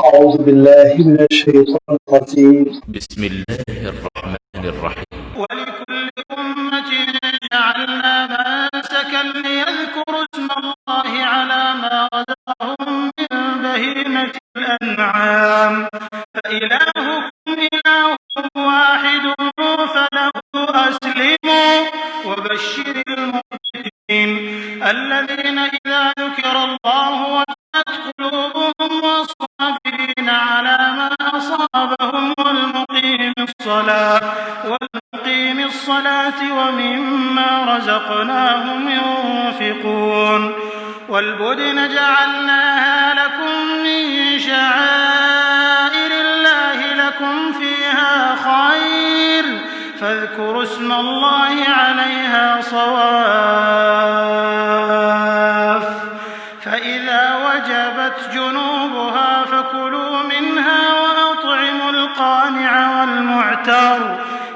أعوذ بالله من الشيطان الرجيم بسم الله الرحمن الرحيم ولكل أمة جعلنا منسكا ليذكروا اسم الله على ما رزقهم من بهيمة الأنعام فإلهكم إله واحد فله أسلموا وبشر المخبتين الذين إذا ذكر الله وجلت قلوبهم والصابرين على ما أصابهم والمقيم الصلاة ومما رزقناهم ينفقون والبدن جعلناها لكم من شعائر الله لكم فيها خير فاذكروا اسم الله عليها صواف فإذا وجبت جنوبها فكلوا منها وأطعموا القانع والمعتر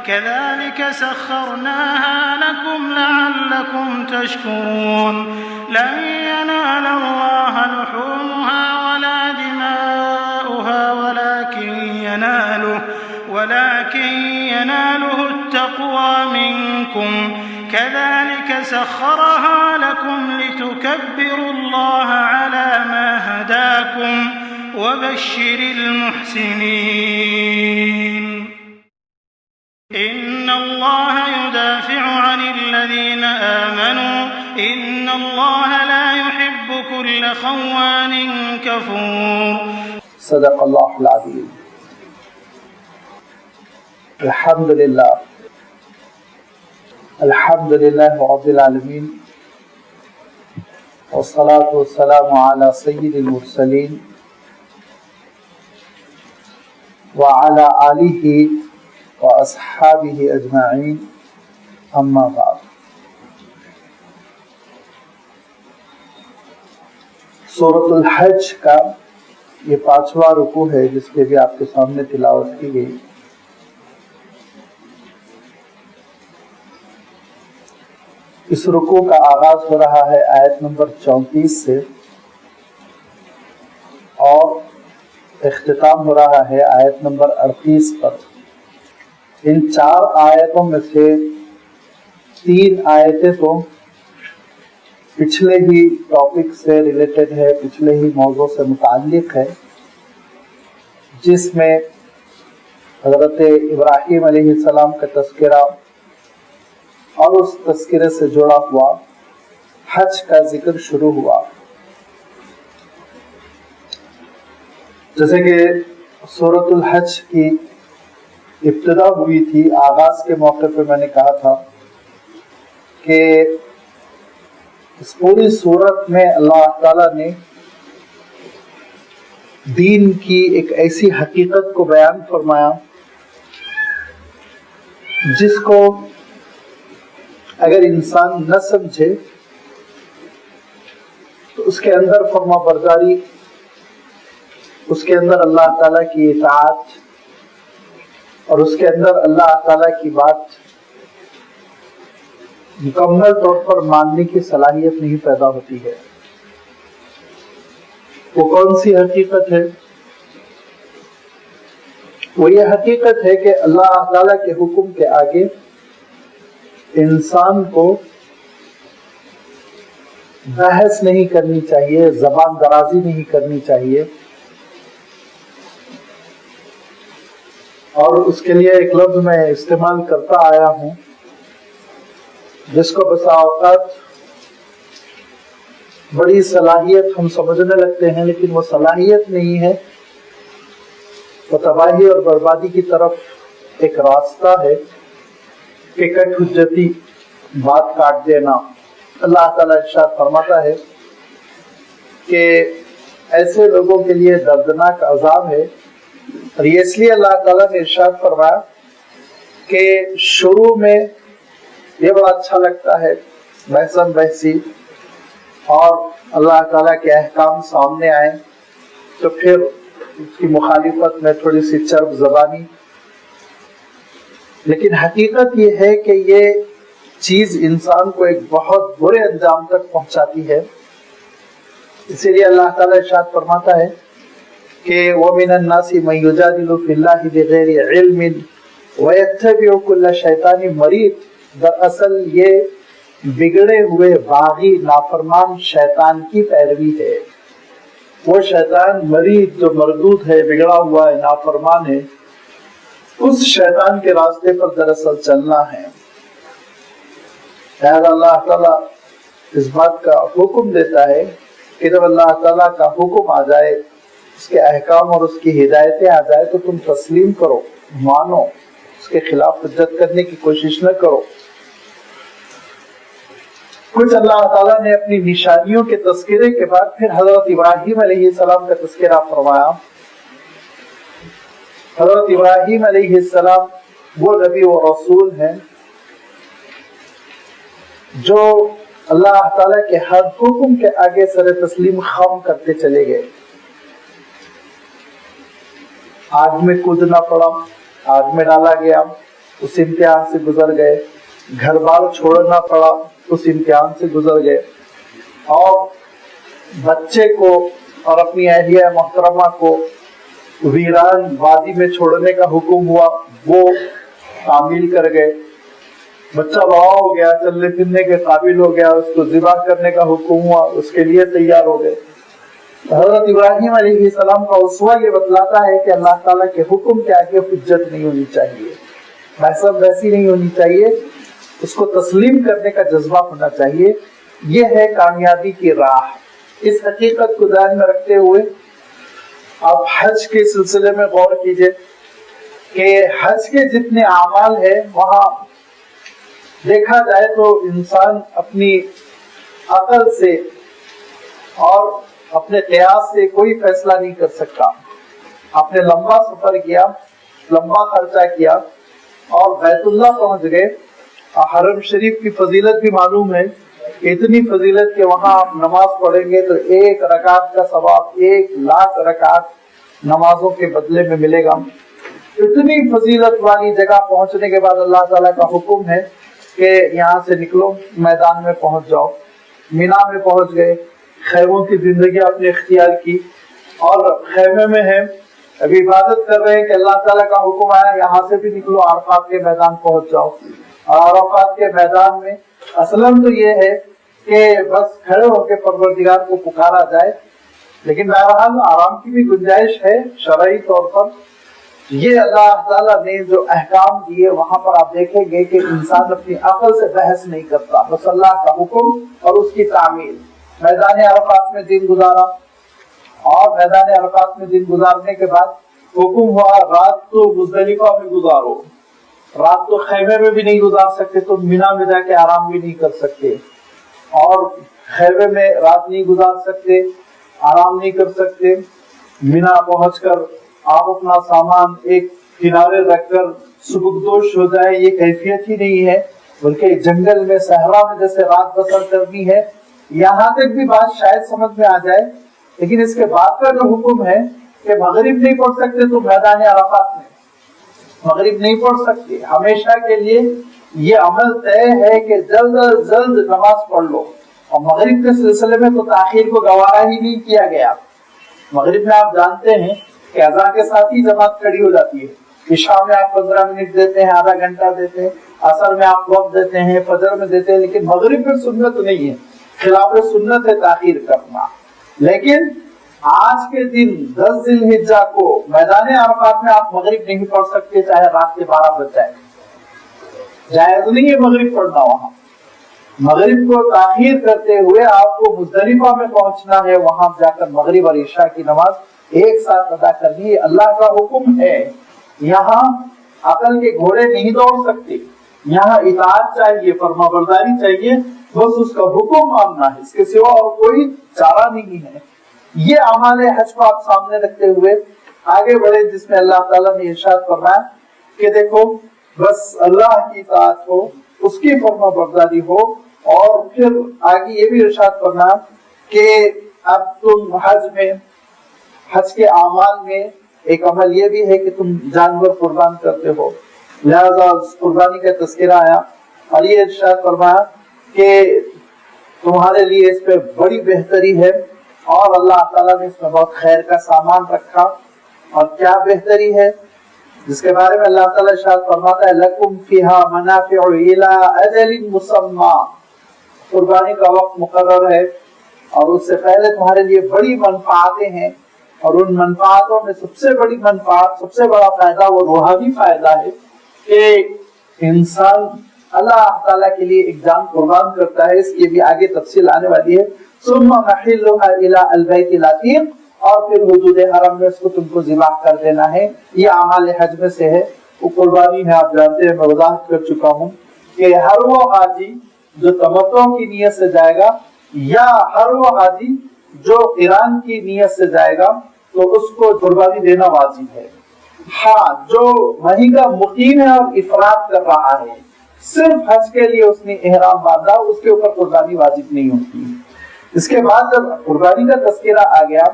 كذلك سخرناها لكم لعلكم تشكرون لن ينال الله لحومها ولا دماؤها ولكن يناله التقوى منكم كذلك سخرها لكم لتكبروا الله على ما هداكم وبشر المحسنين إن الله يدافع عن الذين آمنوا إن الله لا يحب كل خوان كفور صدق الله العظيم. الحمد لله رب العالمين والصلاة والسلام على سيد المرسلين وعلى آله وأصحابه أجمعين أما بعد. سورۃ الحج کا یہ 5واں رکوع ہے جس کے بھی آپ کے سامنے تلاوت کی گئی. اس رکوع کا آغاز ہو رہا ہے آیت نمبر 34 سے اور اختتام ہو رہا ہے آیت نمبر 38 پر. ان 4 آیتوں میں سے 3 آیتیں تو پچھلے ہی ٹاپک سے ریلیٹڈ ہے، پچھلے ہی موضوع سے متعلق ہے، جس میں حضرت ابراہیم علیہ السلام کا تذکرہ اور اس تذکرے سے جڑا ہوا حج کا ذکر شروع ہوا. جیسے کہ سورۃ الحج کی ابتدا ہوئی تھی، آغاز کے موقع پہ میں نے کہا تھا کہ اس پوری سورت میں اللہ تعالیٰ نے دین کی ایک ایسی حقیقت کو بیان فرمایا جس کو اگر انسان نہ سمجھے تو اس کے اندر فرما برداری، اس کے اندر اللہ تعالیٰ کی اطاعت اور اس کے اندر اللہ تعالیٰ کی بات مکمل طور پر ماننے کی صلاحیت نہیں پیدا ہوتی ہے. وہ کون سی حقیقت ہے؟ وہ یہ حقیقت ہے کہ اللہ تعالیٰ کے حکم کے آگے انسان کو بحث نہیں کرنی چاہیے، زبان درازی نہیں کرنی چاہیے، اور اس کے لیے ایک لفظ میں استعمال کرتا آیا ہوں جس کو بسا اوقات بڑی صلاحیت ہم سمجھنے لگتے ہیں، لیکن وہ صلاحیت نہیں ہے، وہ تباہی اور بربادی کی طرف ایک راستہ ہے کہ کٹ حجتی، بات کاٹ دینا. اللہ تعالیٰ ارشاد فرماتا ہے کہ ایسے لوگوں کے لیے دردناک عذاب ہے. اور یہ اس لیے اللہ تعالیٰ نے ارشاد فرمایا کہ شروع میں یہ بڑا اچھا لگتا ہے بحثاً بحثی اور اللہ تعالیٰ کے احکام سامنے آئے تو پھر اس کی مخالفت میں تھوڑی سی چرب زبانی. لیکن حقیقت یہ ہے کہ یہ چیز انسان کو ایک بہت برے انجام تک پہنچاتی ہے. اسی لیے اللہ تعالیٰ ارشاد فرماتا ہے کہ وَمِنَ النَّاسِ مَن يُجَادِلُ فِي اللَّهِ بِغَيْرِ عِلْمٍ وَيَتَّبِعُ كُلَّ شَيْطَانٍ مَرِيدٍ، دراصل یہ بگڑے ہوئے باغی نافرمان شیطان کی پیروی ہے۔ وہ شیطان مرید جو مردود ہے، بگڑا ہوا ہے، نافرمان ہے، اس شیطان کے راستے پر دراصل چلنا ہے۔ اللہ تعالیٰ اس بات کا حکم دیتا ہے کہ جب اللہ تعالیٰ کا حکم آ جائے، اس کے احکام اور اس کی ہدایتیں آ جائے تو تم تسلیم کرو، مانو، اس کے خلاف حجت کرنے کی کوشش نہ کرو۔ کچھ اللہ تعالیٰ نے اپنی نشانیوں کے تذکرے کے بعد پھر حضرت ابراہیم علیہ السلام کا تذکرہ فرمایا۔ حضرت ابراہیم علیہ السلام وہ نبی و رسول ہیں جو اللہ تعالیٰ کے ہر حکم کے آگے سر تسلیم خم کرتے چلے گئے۔ آگ میں کودنا پڑا، آگ میں ڈالا گیا، اس امتحان سے گزر گئے، گھر بار چھوڑنا پڑا، اس امتحان سے گزر گئے، اور بچے کو اور اپنی اہلیہ محترمہ کو ویران وادی میں چھوڑنے کا حکم ہوا، وہ تعمیل کر گئے۔ بچہ بڑا ہو گیا، چلنے پھرنے کے قابل ہو گیا، اس کو ذبح کرنے کا حکم ہوا، اس کے لیے تیار ہو گئے۔ حضرت ابراہیم علیہ السلام کا اسوہ یہ بتلاتا ہے کہ اللہ تعالیٰ کے حکم کے آگے حجت نہیں ہونی چاہیے، بحث ویسی نہیں ہونی چاہیے، اس کو تسلیم کرنے کا جذبہ ہونا چاہیے۔ یہ ہے کامیابی کی راہ۔ اس حقیقت کو ذہن میں رکھتے ہوئے آپ حج کے سلسلے میں غور کیجئے کہ حج کے جتنے اعمال ہیں وہاں دیکھا جائے تو انسان اپنی عقل سے اور اپنے قیاس سے کوئی فیصلہ نہیں کر سکتا۔ آپ نے لمبا سفر کیا، لمبا خرچہ کیا اور بیت اللہ پہنچ گئے۔ حرم شریف کی فضیلت بھی معلوم ہے، اتنی فضیلت کہ وہاں آپ نماز پڑھیں گے تو 1 رکعت کا ثواب 1,00,000 رکعت نمازوں کے بدلے میں ملے گا۔ اتنی فضیلت والی جگہ پہنچنے کے بعد اللہ تعالیٰ کا حکم ہے کہ یہاں سے نکلو، میدان میں پہنچ جاؤ۔ مینا میں پہنچ گئے، خیموں کی زندگی آپ نے اختیار کی اور خیمے میں ہیں، ابھی عبادت کر رہے ہیں کہ اللہ تعالیٰ کا حکم آیا یہاں سے بھی نکلو، عرفات کے میدان پہنچ جاؤ۔ اور عرفات کے میدان میں اصلاً تو یہ ہے کہ بس کھڑے ہو کے پروردگار کو پکارا جائے، لیکن بہرحال آرام کی بھی گنجائش ہے شرعی طور پر۔ یہ اللہ تعالیٰ نے جو احکام دیے وہاں پر آپ دیکھیں گے کہ انسان اپنی عقل سے بحث نہیں کرتا، بس اللہ کا حکم اور اس کی تعمیل۔ میدان عرفات میں دن گزارا اور میدان عرفات میں دن گزارنے کے بعد حکم ہوا رات تو مزدلفہ میں گزارو، رات تو خیمے میں بھی نہیں گزار سکتے، تو مینا میں جا کے آرام بھی نہیں کر سکتے، اور خیمے میں رات نہیں گزار سکتے، آرام نہیں کر سکتے۔ مینا پہنچ کر آپ اپنا سامان ایک کنارے رکھ کر سبکدوش ہو جائے، یہ کیفیت ہی نہیں ہے، بلکہ جنگل میں صحرا میں جیسے رات بسر کرنی ہے۔ یہاں تک بھی بات شاید سمجھ میں آ جائے، لیکن اس کے بعد کا جو حکم ہے کہ مغرب نہیں پڑھ سکتے تو میدان عرفات میں مغرب نہیں پڑھ سکتے، ہمیشہ کے لیے یہ عمل طے ہے کہ جلد از جلد نماز پڑھ لو۔ اور مغرب کے سلسلے میں تو تاخیر کو گوارا ہی نہیں کیا گیا۔ مغرب میں آپ جانتے ہیں کہ اذان کے ساتھ ہی جماعت کھڑی ہو جاتی ہے۔ عشاء میں آپ 15 منٹ دیتے ہیں، آدھا گھنٹہ دیتے ہیں، عصر میں آپ وقت دیتے ہیں، فجر میں دیتے ہیں، لیکن مغرب میں سنت نہیں ہے، خلاف سنت ہے تاخیر کرنا۔ لیکن آج کے دن 10 ذی الحجہ کو میدان عرفات میں آپ مغرب نہیں پڑھ سکتے، چاہے رات کے 12 بج جائے، جائز نہیں ہے مغرب پڑھنا وہاں۔ مغرب کو تاخیر کرتے ہوئے آپ کو مزدلفہ میں پہنچنا ہے، وہاں جا کر مغرب اور عشاء کی نماز ایک ساتھ ادا کرنی ہے۔ اللہ کا حکم ہے، یہاں عقل کے گھوڑے نہیں دوڑ سکتے، یہاں اطاعت چاہیے، فرما برداری چاہیے، بس اس کا حکم ماننا ہے، اس کے سوا اور کوئی چارہ نہیں ہے۔ یہ اعمال حج کو آپ سامنے رکھتے ہوئے آگے بڑھے، جس میں اللہ تعالیٰ نے ارشاد فرمایا کہ دیکھو بس اللہ کی اطاعت ہو، اس کی فرما برداری ہو، اور پھر آگے یہ بھی ارشاد فرمایا کہ اب تم حج کے اعمال میں ایک عمل یہ بھی ہے کہ تم جانور قربان کرتے ہو، لہذا قربانی کا تذکرہ آیا اور یہ ارشاد فرمایا کہ تمہارے لیے اس پہ بڑی بہتری ہے اور اللہ تعالیٰ نے اس میں بہت خیر کا سامان رکھا، اور کیا بہتری ہے جس کے بارے میں اللہ تعالیٰ ارشاد فرماتا ہے لَكُمْ فِيهَا مَنَافِعُ إِلَىٰ أَجَلٍ مُّسَمًّى، قربانی کا وقت مقرر ہے اور اس سے پہلے تمہارے لیے بڑی منفعتیں ہیں، اور ان منفعتوں میں سب سے بڑی منفعت، سب سے بڑا فائدہ وہ روحانی فائدہ ہے کہ انسان اللہ تعالیٰ کے لیے ایک جان قربان کرتا ہے۔ اس کی بھی آگے تفصیل آنے والی ہے۔ ثم محلها الى البيت العتيق، اور پھر حدود حرم میں اس کو تم کو ذبح کر دینا ہے۔ یہ اعمال حج میں سے ہے، وہ قربانی ہے، آپ جانتے ہیں، میں وضاحت کر چکا ہوں کہ ہر وہ حاجی جو تمتع کی نیت سے جائے گا یا ہر وہ حاجی جو قران کی نیت سے جائے گا تو اس کو قربانی دینا واجب ہے۔ ہاں، جو وہیں کا مقیم ہے اور افراد کر رہا ہے، صرف حج کے لیے اس نے احرام باندھا، اس کے اوپر قربانی واجب نہیں ہوتی۔ اس کے بعد جب قربانی کا تذکرہ آ گیا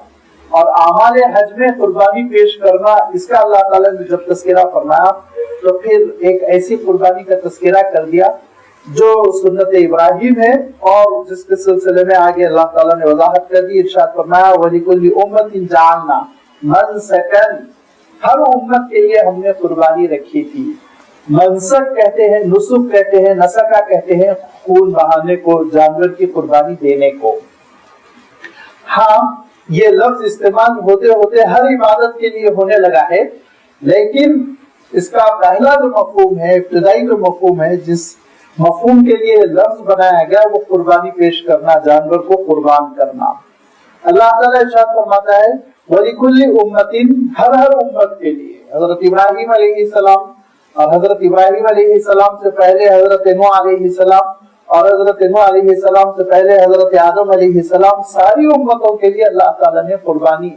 اور اعمال حج میں قربانی پیش کرنا، اس کا اللہ تعالیٰ نے جب تذکرہ فرمایا تو پھر ایک ایسی قربانی کا تذکرہ کر دیا جو سنت ابراہیم ہے، اور جس کے سلسلے میں آگے اللہ تعالیٰ نے وضاحت کر دی، ارشاد فرمایا وَلِكُلِّ أُمَّةٍ جَعَلْنَا مَنسَكًا، ہر امت کے لیے ہم نے قربانی رکھی تھی۔ منسک کہتے ہیں، نسک کہتے ہیں، نسکا کہتے ہیں خون بہانے کو، جانور کی قربانی دینے کو۔ ہاں، یہ لفظ استعمال ہوتے ہوتے ہر عبادت کے لیے ہونے لگا ہے، لیکن اس کا پہلا جو مفہوم ہے، ابتدائی جو مفہوم ہے، جس مفہوم کے لیے لفظ بنایا گیا وہ قربانی پیش کرنا، جانور کو قربان کرنا۔ اللہ تعالیٰ ارشاد فرماتا ہے وَلِكُلِّ أُمَّةٍ، ہر امت کے لیے۔ حضرت ابراہیم علیہ السلام اور حضرت ابراہیم علیہ السلام سے پہلے حضرت نوح علیہ السلام اور حضرت نوح علیہ السلام سے پہلے حضرت آدم علیہ السلام، ساری امتوں کے لیے اللہ تعالیٰ نے قربانی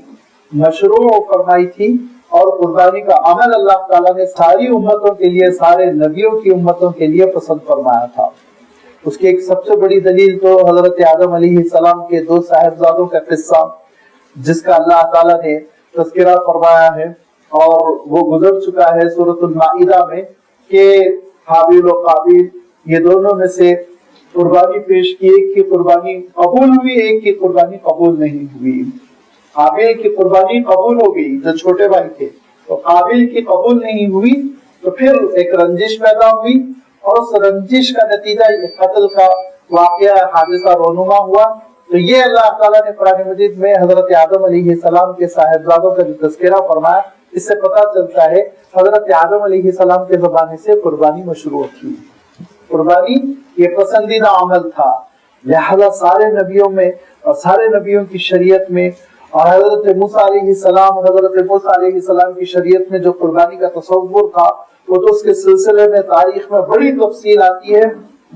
مشروع فرمائی تھی، اور قربانی کا عمل اللہ تعالیٰ نے ساری امتوں کے لیے، سارے نبیوں کی امتوں کے لیے پسند فرمایا تھا۔ اس کی ایک سب سے بڑی دلیل تو حضرت آدم علیہ السلام کے 2 صاحبزادوں کا قصہ، جس کا اللہ تعالیٰ نے تذکرہ فرمایا ہے اور وہ گزر چکا ہے سورۃ المائدہ میں، کہ حابیل و قابیل یہ دونوں میں سے قربانی پیش کی، ایک کی قربانی قبول ہوئی، ایک کی قربانی قبول نہیں ہوئی۔ حابیل کی قربانی قبول ہو گئی جو چھوٹے بھائی تھے، تو قابیل کی قبول نہیں ہوئی، تو پھر ایک رنجش پیدا ہوئی، اور اس رنجش کا نتیجہ قتل کا واقعہ، حادثہ رونما ہوا۔ تو یہ اللہ تعالیٰ نے قرآن مجید میں حضرت آدم علیہ السلام کے صاحبزادوں کا جو تذکرہ فرمایا، اس سے پتہ چلتا ہے حضرت آدم علیہ السلام کے زمانے سے قربانی مشروع تھی۔ قربانی یہ پسندیدہ عمل تھا، لہذا سارے نبیوں میں اور سارے نبیوں کی شریعت میں، اور حضرت موسیٰ علیہ السلام کی شریعت میں جو قربانی کا تصور تھا، وہ تو اس کے سلسلے میں تاریخ میں بڑی تفصیل آتی ہے،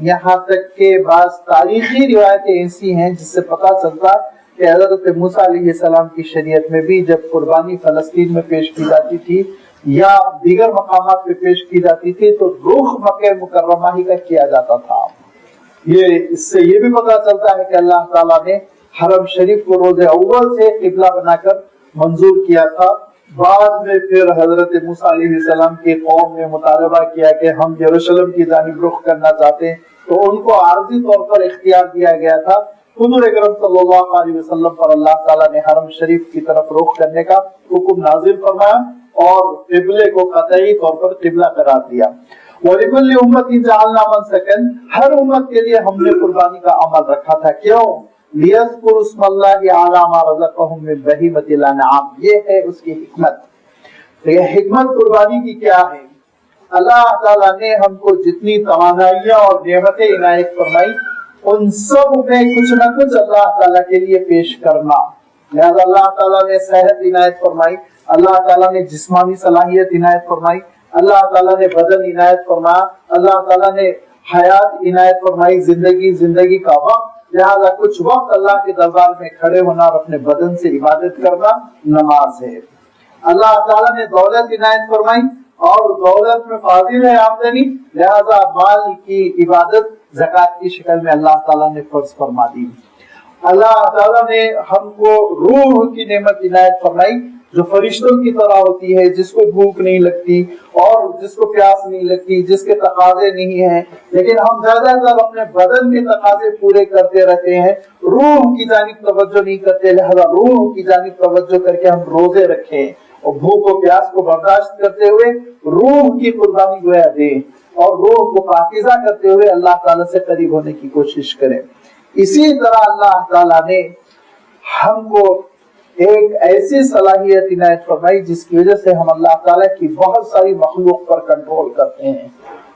یہاں تک کہ بعض تاریخی روایتیں ایسی ہیں جس سے پتہ چلتا کہ حضرت موسیٰ علیہ السلام کی شریعت میں بھی جب قربانی فلسطین میں پیش کی جاتی تھی یا دیگر مقامات پہ پیش کی جاتی تھی تو رخ مکہ مکرمہ ہی کا کیا جاتا تھا۔ اس سے یہ بھی پتہ چلتا ہے کہ اللہ تعالیٰ نے حرم شریف کو روز اول سے قبلہ بنا کر منظور کیا تھا۔ بعد میں پھر حضرت موسیٰ علیہ السلام کی قوم نے مطالبہ کیا کہ ہم یروشلم کی جانب رخ کرنا چاہتے ہیں، تو ان کو عارضی طور پر اختیار دیا گیا تھا۔ حضور اکرم صلی اللہ علیہ وسلم پر اللہ تعالیٰ نے حرم شریف کی طرف رخ کرنے کا حکم نازل فرمایا اور قبلے کو قطعی طور پر قبلہ قرار دیا۔ وَلِكُلِّ أُمَّةٍ جَعَلْنَا مَنسَكًا، ہر امت کے لیے ہم نے قربانی کا عمل رکھا تھا۔ کیوں؟ لِيَذْكُرُوا اسْمَ اللَّهِ عَلَى مَا رَزَقَهُم مِّن بَهِيمَةِ الْأَنْعَامِ، یہ ہے اس کی حکمت۔ تو یہ حکمت قربانی کی کیا ہے؟ اللہ تعالیٰ نے ہم کو جتنی توانائیاں اور نعمتیں عنایت فرمائی، ان سب میں کچھ نہ کچھ اللہ تعالیٰ کے لیے پیش کرنا۔ لہذا اللہ تعالیٰ نے صحت عنایت فرمائی، اللہ تعالیٰ نے جسمانی صلاحیت عنایت فرمائی، اللہ تعالیٰ نے بدن عنایت فرمایا، اللہ تعالیٰ نے حیات عنایت فرمائی، زندگی کا وقت۔ لہذا کچھ وقت اللہ کے دربار میں کھڑے ہونا اور اپنے بدن سے عبادت کرنا نماز ہے۔ اللہ تعالیٰ نے دولت عنایت فرمائی اور دولت میں فاضل ہے آمدنی، لہذا مال کی عبادت زکات کی شکل میں اللہ تعالیٰ نے فرض فرما دی۔ اللہ تعالیٰ نے ہم کو روح کی نعمت عنایت فرمائی، جو فرشتوں کی طرح ہوتی ہے، جس کو بھوک نہیں لگتی اور جس کو پیاس نہیں لگتی، جس کے تقاضے نہیں ہیں، لیکن ہم زیادہ تر اپنے بدن کے تقاضے پورے کرتے رہتے ہیں، روح کی جانب توجہ نہیں کرتے، لہذا روح کی جانب توجہ کر کے ہم روزے رکھیں اور بھوک و پیاس کو برداشت کرتے ہوئے روح کی قربانی گویا دیں اور روح کو پاکیزہ کرتے ہوئے اللہ تعالیٰ سے قریب ہونے کی کوشش کریں۔ اسی طرح اللہ تعالیٰ نے ہم کو ایک ایسی صلاحیت عنایت فرمائی جس کی وجہ سے ہم اللہ تعالیٰ کی بہت ساری مخلوق پر کنٹرول کرتے ہیں۔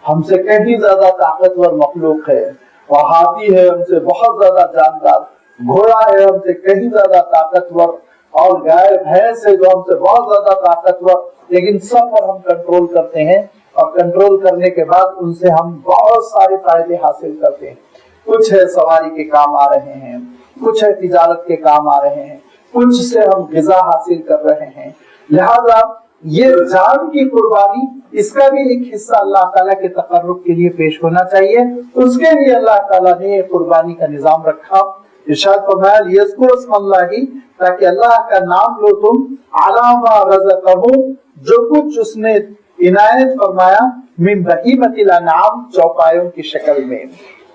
ہم سے کہیں زیادہ طاقتور مخلوق ہے، وہ ہاتھی ہے ہم سے بہت زیادہ جاندار، گھوڑا ہے ہم سے کہیں زیادہ طاقتور، اور گائے بھینس ہے جو ہم سے بہت زیادہ طاقتور، لیکن سب پر ہم کنٹرول کرتے ہیں اور کنٹرول کرنے کے بعد ان سے ہم بہت سارے فائدے حاصل کرتے ہیں۔ کچھ ہے سواری کے کام آ رہے ہیں، کچھ ہے تجارت کے کام آ رہے ہیں، کچھ سے ہم غذا حاصل کر رہے ہیں، لہذا یہ جان کی قربانی اس کا بھی ایک حصہ اللہ تعالیٰ کے تقرب کے لیے پیش ہونا چاہیے۔ اس کے لیے اللہ تعالیٰ نے قربانی کا نظام رکھا۔ ارشاد فرمایا لیذکروا اسم اللہ، تاکہ اللہ کا نام لو تم، علی ما رزقہم، جو کچھ اس نے عنایت فرمایا، من بہیمۃ الانعام، چوپایوں کی شکل میں،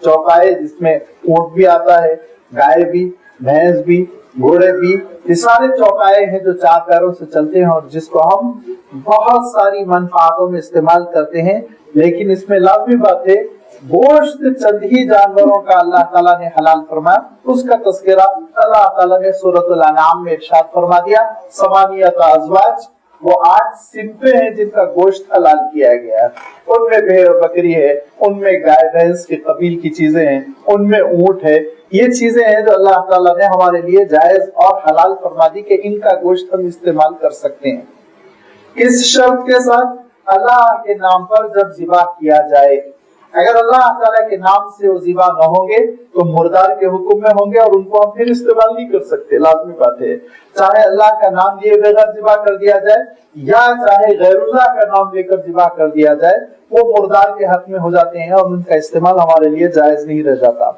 چوپائے جس میں اونٹ بھی آتا ہے، گائے بھی، بھینس بھی، گھوڑے بھی، یہ سارے چوپائے ہیں جو چار پیروں سے چلتے ہیں اور جس کو ہم بہت ساری منفعتوں میں استعمال کرتے ہیں، لیکن اس میں لازمی بات ہے گوشت چند ہی جانوروں کا اللہ تعالیٰ نے حلال فرمایا، اس کا تذکرہ اللہ تعالیٰ نے سورۃ الانعام میں ارشاد فرما دیا، ثمانیۃ ازواج، وہ 8 صنفیں ہیں جن کا گوشت حلال کیا گیا ہے، ان میں بھیڑ بکری ہے، ان میں گائے بھینس کے قبیل کی چیزیں ہیں، ان میں اونٹ ہے، یہ چیزیں ہیں جو اللہ تعالیٰ نے ہمارے لیے جائز اور حلال فرما دی کہ ان کا گوشت ہم استعمال کر سکتے ہیں۔ اس شرط کے ساتھ اللہ کے نام پر جب ذبح کیا جائے، اگر اللہ تعالیٰ کے نام سے وہ ذبح نہ ہوں گے تو مردار کے حکم میں ہوں گے اور ان کو ہم پھر استعمال نہیں کر سکتے، لازمی بات ہے، چاہے اللہ کا نام لیے بغیر ذبح کر دیا جائے یا چاہے غیر اللہ کا نام لے کر ذبح کر دیا جائے، وہ مردار کے حق میں ہو جاتے ہیں اور ان کا استعمال ہمارے لیے جائز نہیں رہ جاتا۔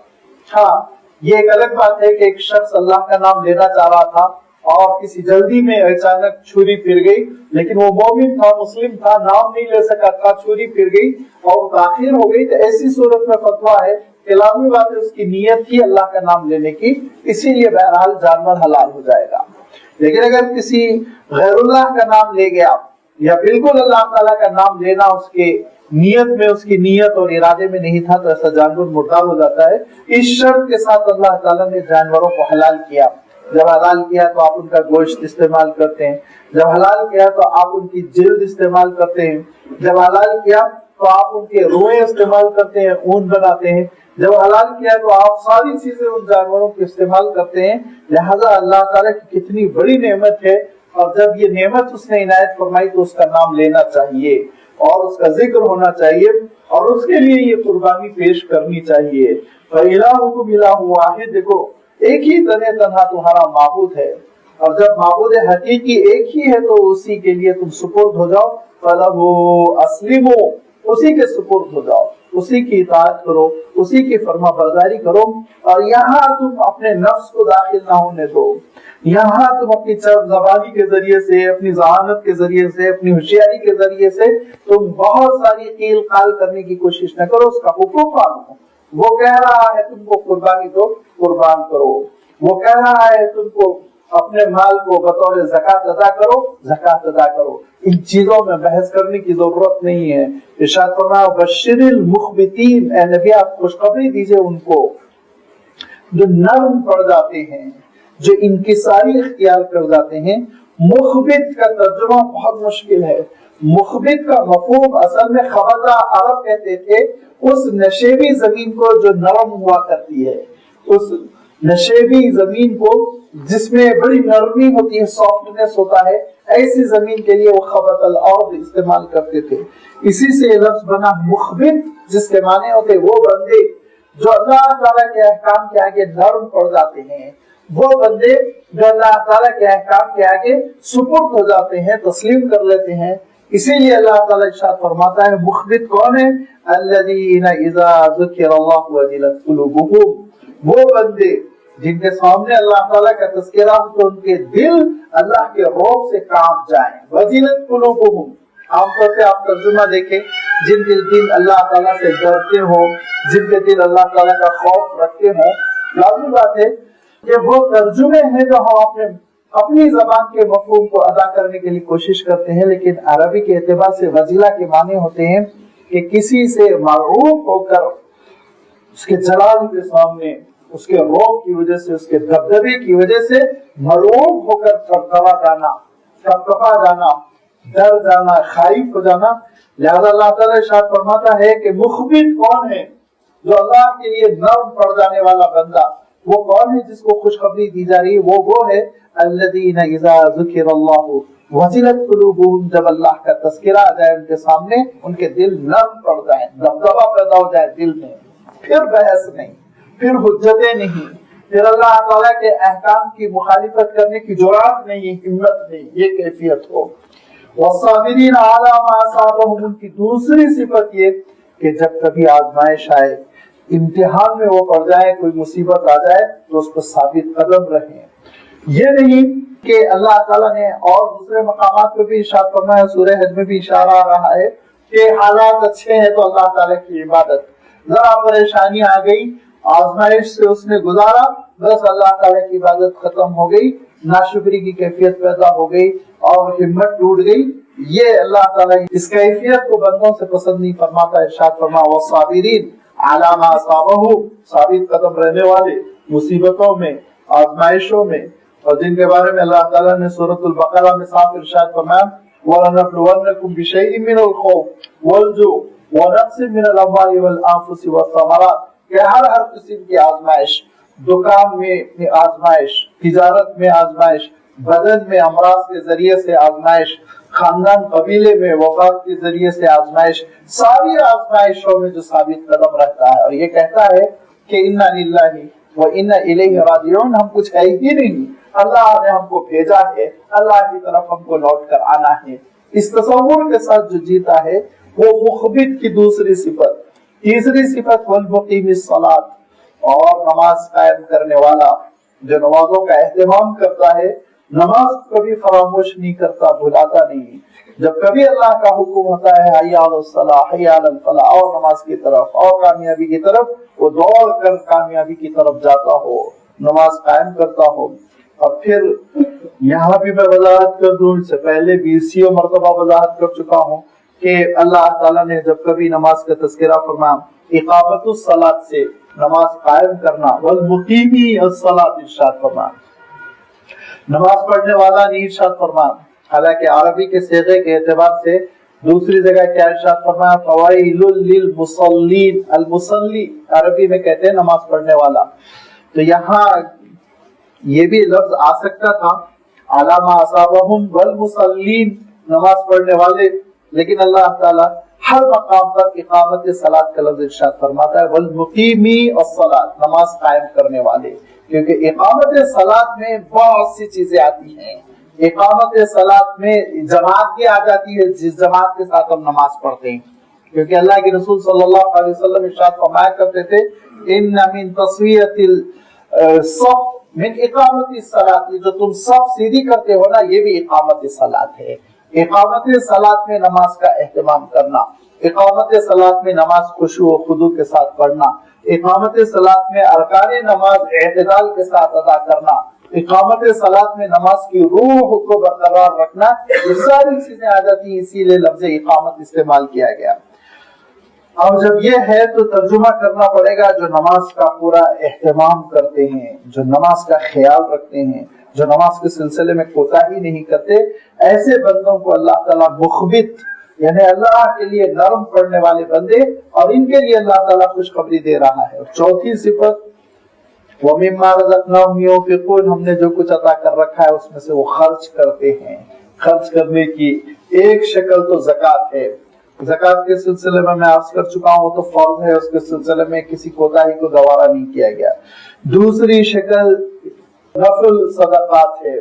ہاں یہ ایک الگ بات ہے کہ ایک شخص اللہ کا نام لینا چاہ رہا تھا اور کسی جلدی میں اچانک چھری پھر گئی، لیکن وہ مومن تھا، مسلم تھا، نام نہیں لے سکا تھا، چھری پھر گئی اور تاخیر ہو گئی، تو ایسی صورت میں فتویٰ ہے کہ لازمی بات ہے اس کی نیت تھی اللہ کا نام لینے کی، اسی لیے بہرحال جانور حلال ہو جائے گا۔ لیکن اگر کسی غیر اللہ کا نام لے گیا یا بالکل اللہ تعالیٰ کا نام لینا اس کے نیت میں، اس کی نیت اور ارادے میں نہیں تھا، تو ایسا جانور مردار ہو جاتا ہے۔ اس شرط کے ساتھ اللہ تعالیٰ نے جانوروں کو حلال کیا، جب حلال کیا تو آپ ان کا گوشت استعمال کرتے ہیں، جب حلال کیا تو آپ ان کی جلد استعمال کرتے ہیں، جب حلال کیا تو آپ ان کے روئیں استعمال کرتے ہیں، اون بناتے ہیں، جب حلال کیا تو آپ ساری چیزیں ان جانوروں کے استعمال کرتے ہیں۔ لہذا اللہ تعالیٰ کی کتنی بڑی نعمت ہے، اور جب یہ نعمت اس نے عنایت فرمائی تو اس کا نام لینا چاہیے اور اس کا ذکر ہونا چاہیے اور اس کے لیے یہ قربانی پیش کرنی چاہیے۔ فَإِلَٰهُكُمْ إِلَٰهٌ وَاحِدٌ، دیکھو ایک ہی تنہا تمہارا معبود ہے، اور جب معبود حقیقی ایک ہی ہے تو اسی کے لیے تم سپرد ہو جاؤ، فَلَهُ أَسْلِمُوا، اسی کے سپرد ہو جاؤ، اسی کی اطاعت کرو، اسی کی فرما برداری کرو، اور یہاں تم اپنے نفس کو داخل نہ ہونے دو، یہاں تم اپنی زبانی کے ذریعے سے، اپنی ذہانت کے ذریعے سے، اپنی ہوشیاری کے ذریعے سے تم بہت ساری قیل قال کرنے کی کوشش نہ کرو، اس کا حکم مانو۔ وہ کہہ رہا ہے تم کو قربانی دو، قربان کرو، وہ کہہ رہا ہے تم کو اپنے مال کو بطور زکات ادا کرو، زکات ادا کرو، ان چیزوں میں بحث کرنے کی ضرورت نہیں ہے۔ ارشاد فرمایا بشر المخبتین، اے نبی آپ خوشخبری دیجئے ان کو جو نرم پڑ جاتے ہیں، جو انکساری اختیار کر جاتے ہیں۔ مخبت کا ترجمہ بہت مشکل ہے، مخبت کا مفہوم اصل میں خبطہ، عرب کہتے تھے اس نشیبی زمین کو جو نرم ہوا کرتی ہے، اس نشیبی زمین کو جس میں بڑی نرمی ہوتی ہے، سافٹنس ہوتا ہے، ایسی زمین کے لیے وہ خبط الارض استعمال کرتے تھے۔ اسی سے یہ لفظ بنا مخبت، جس کے معنی ہوتے وہ بندے جو اللہ تعالیٰ کے احکام کے آگے نرم پڑ جاتے ہیں، وہ بندے جو اللہ تعالیٰ کے احکام کے آگے سپرد ہو جاتے ہیں، تسلیم کر لیتے ہیں۔ اسی لیے اللہ تعالیٰ ارشاد فرماتا ہے مخبت کون ہے؟ الذین اذا ذکر اللہ وجلت قلوبہم، وہ بندے جن کے سامنے اللہ تعالیٰ کا تذکرہ ہو تو ان کے دل اللہ کے روب سے کانپ جائیں. وجلت قلوبہم، عام طور پہ آپ ترجمہ دیکھیں، جن کے دل اللہ تعالیٰ سے ڈرتے ہوں، جن کے دل اللہ تعالیٰ کا خوف رکھتے ہوں. لازمی بات ہے کہ وہ ترجمے ہیں جو ہم اپنی زبان کے مفہوم کو ادا کرنے کے لیے کوشش کرتے ہیں، لیکن عربی کے اعتبار سے وجلہ کے معنی ہوتے ہیں کہ کسی سے مرعوب ہو کر اس کے جلال کے سامنے، اس کے روب کی وجہ سے، اس کے دبدبے کی وجہ سے مرعوب ہو کر تھرتھرا جانا، کپکپا جانا، ڈر جانا، خائف ہو جانا. لہذا اللہ تعالیٰ ارشاد فرماتا ہے کہ مخبت کون ہے؟ جو اللہ کے لیے نرم پڑ جانے والا بندہ. وہ کون ہے جس کو خوشخبری دی جا رہی ہے؟ وہ ہے الذین اذا ذکر اللہ وجلت قلوبہم، جب اللہ کا تذکرہ آ جائے ان کے سامنے ان کے دل نرم پڑ جائیں، دبدبا پیدا ہو جائے دل میں، پھر بحث نہیں، پھر حجتیں نہیں، پھر اللہ تعالیٰ کے احکام کی مخالفت کرنے کی جرأت نہیں، ہمت نہیں، یہ کیفیت ہو. والصابرین علی ما اصابہم، ان کی دوسری صفت یہ کہ جب کبھی آزمائش آئے، امتحان میں وہ پڑ جائے، کوئی مصیبت آ جائے تو اس کو ثابت قدم رہیں. یہ نہیں کہ اللہ تعالیٰ نے اور دوسرے مقامات پہ بھی ارشاد فرمایا، سورہ حج میں بھی اشارہ آ رہا ہے کہ حالات اچھے ہیں تو اللہ تعالیٰ کی عبادت، ذرا پریشانی آ گئی، آزمائش سے اس نے گزارا، بس اللہ تعالیٰ کی عبادت ختم ہو گئی، ناشکری کی کیفیت پیدا ہو گئی اور ہمت ٹوٹ گئی. یہ اللہ تعالیٰ اس کیفیت کو بندوں سے پسند نہیں فرماتا. ارشاد فرما والصابرین علی ما اصابہم، ثابت قدم رہنے والے مصیبتوں میں، آزمائشوں میں، اور جن کے بارے میں اللہ تعالیٰ نے سورۃ البقرہ میں صاف ارشاد فرمایا وَلَنَبْلُوَنَّكُمْ بِشَيْءٍ مِّنَ الْخَوْفِ وَالْجُوعِ وَنَقْصٍ مِّنَ الْأَمْوَالِ وَالْأَنفُسِ وَالثَّمَرَاتِ، کہ ہر قسم کی آزمائش، دکان میں آزمائش، تجارت میں آزمائش، بدن میں امراض کے ذریعے سے آزمائش، خاندان قبیلے میں وفات کے ذریعے سے آزمائش، ساری آزمائشوں میں جو ثابت قدم رہتا ہے اور یہ کہتا ہے کہ اِنَّا لِلَّهِ وَإِنَّا إِلَيْهِ رَاجِعُونَ، ہم کچھ ہے ہی نہیں، اللہ نے ہم کو بھیجا ہے، اللہ کی طرف ہم کو لوٹ کر آنا ہے. اس تصور کے ساتھ جو جیتا ہے وہ مخبت کی دوسری صفت. تیسری صفت وَالْمُقِيمِ الصَّلَاةِ، اور نماز قائم کرنے والا جو نمازوں کا اہتمام کرتا ہے، نماز کبھی فراموش نہیں کرتا، بھلاتا نہیں. جب کبھی اللہ کا حکم ہوتا ہے حی علی الصلاۃ، حی علی الفلاح، اور نماز کی طرف اور کامیابی کی طرف، وہ دوڑ کر کامیابی کی طرف جاتا ہو، نماز قائم کرتا ہو. اور پھر یہاں بھی میں وضاحت کر دوں، اس سے پہلے 20 مرتبہ وضاحت کر چکا ہوں کہ اللہ تعالیٰ نے جب کبھی نماز کا تذکرہ فرمایا، اقامت الصلاۃ سے نماز قائم کرنا، والمقیمی الصلاۃ ارشاد فرمایا، نماز پڑھنے والا نہیں ارشاد فرمایا. حالانکہ عربی کے صیغے کے اعتبار سے دوسری جگہ کیا ارشاد فرمایا، فوائل للمصلین، المصلی عربی میں کہتے ہیں نماز پڑھنے والا. تو یہاں یہ بھی لفظ آ سکتا تھا علی ما اصابہم والمصلین، نماز پڑھنے والے، لیکن اللہ تعالیٰ ہر مقام پر اقامت صلاۃ کا لفظ ارشاد فرماتا ہے والمقیمی الصلاۃ، نماز قائم کرنے والے، کیونکہ اقامت صلاۃ میں بہت سی چیزیں آتی ہیں. اقامت صلاۃ میں جماعت بھی آ جاتی ہے، جس جماعت کے ساتھ ہم نماز پڑھتے ہیں، کیونکہ اللہ کے رسول صلی اللہ علیہ وسلم ارشاد فرمایا کرتے تھے ان من تسویۃ الصف من اقامت الصلاۃ، جو تم صف سیدھی کرتے ہو نا، یہ بھی اقامت صلاۃ ہے. اقامت صلاۃ میں نماز کا اہتمام کرنا، اقامت صلاۃ میں نماز خشوع و خضوع کے ساتھ پڑھنا، اقامت صلاۃ میں ارکان نماز اعتدال کے ساتھ ادا کرنا، اقامت صلاۃ میں نماز کی روح کو برقرار رکھنا، یہ ساری چیزیں آ جاتی ہیں، اسی لیے لفظ اقامت استعمال کیا گیا. اب جب یہ ہے تو ترجمہ کرنا پڑے گا جو نماز کا پورا اہتمام کرتے ہیں، جو نماز کا خیال رکھتے ہیں، جو نماز کے سلسلے میں کوتاہی نہیں کرتے، ایسے بندوں کو اللہ تعالیٰ مخبت، یعنی اللہ کے لیے نرم پڑنے والے بندے، اور ان کے لیے اللہ تعالیٰ خوشخبری دے رہا ہے. اور چوتھی صفت وَمِمَّا رَزَقْنَاهُمْ يُنْفِقُونَ، ہم نے جو کچھ عطا کر رکھا ہے اس میں سے وہ خرچ کرتے ہیں. خرچ کرنے کی ایک شکل تو زکوٰۃ ہے. زکوٰۃ کے سلسلے میں عرض کر چکا ہوں تو فرض ہے، اس کے سلسلے میں کسی کوتاہی کو گوارا نہیں کیا گیا. دوسری شکل نفل صدقات ہے،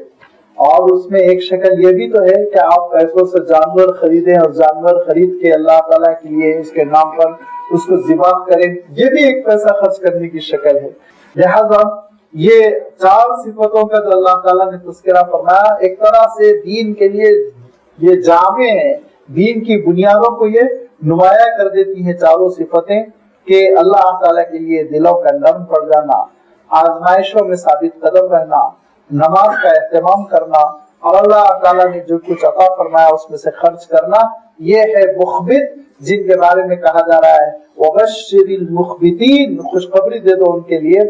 اور اس میں ایک شکل یہ بھی تو ہے کہ آپ پیسوں سے جانور خریدیں اور جانور خرید کے اللہ تعالیٰ کے لیے اس کے نام پر اس کو ذبح کریں، یہ بھی ایک پیسہ خرچ کرنے کی شکل ہے. لہذا یہ 4 صفتوں کا جو اللہ تعالیٰ نے تذکرہ فرمایا، ایک طرح سے دین کے لیے یہ جامع ہے، دین کی بنیادوں کو یہ نمایاں کر دیتی ہیں 4 صفتیں، کہ اللہ تعالیٰ کے لیے دلوں کا نرم پڑ جانا، آزمائشوں میں ثابت قدم رہنا، نماز کا اہتمام کرنا، اور اللہ تعالیٰ نے جو کچھ عطا فرمایا اس میں سے خرچ کرنا، یہ ہے مخبت، جن کے بارے میں کہا جا رہا ہے وَبَشِّرِ الْمُخْبِتِينَ، خوشخبری دے دو ان کے لیے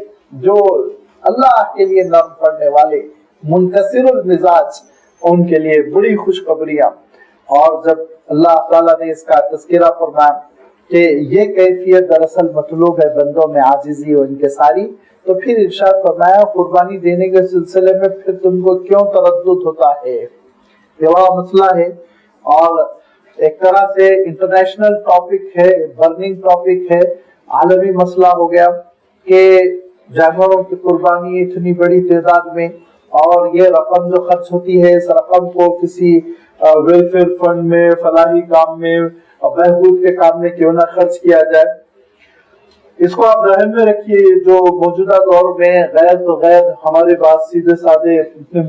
جو اللہ کے لیے نرم پڑنے والے، منکسر المزاج، ان کے لیے بڑی خوشخبریاں۔ اور جب اللہ تعالیٰ نے اس کا تذکرہ فرمایا کہ یہ کیفیت دراصل مطلوب ہے بندوں میں عاجزی و انکساری، تو پھر ارشاد فرمایا قربانی دینے کے سلسلے میں پھر تم کو کیوں تردد ہوتا ہے؟ یہ بڑا مسئلہ ہے اور ایک طرح سے انٹرنیشنل ٹاپک ہے، برننگ ٹاپک ہے، عالمی مسئلہ ہو گیا کہ جانوروں کی قربانی اتنی بڑی تعداد میں، اور یہ رقم جو خرچ ہوتی ہے اس رقم کو کسی ویلفیئر فنڈ میں، فلاحی کام میں، بہبود کے کام میں کیوں نہ خرچ کیا جائے۔ اس کو آپ ذہن میں رکھیے، جو موجودہ دور میں غیر تو غیر ہمارے بعض سیدھے سادے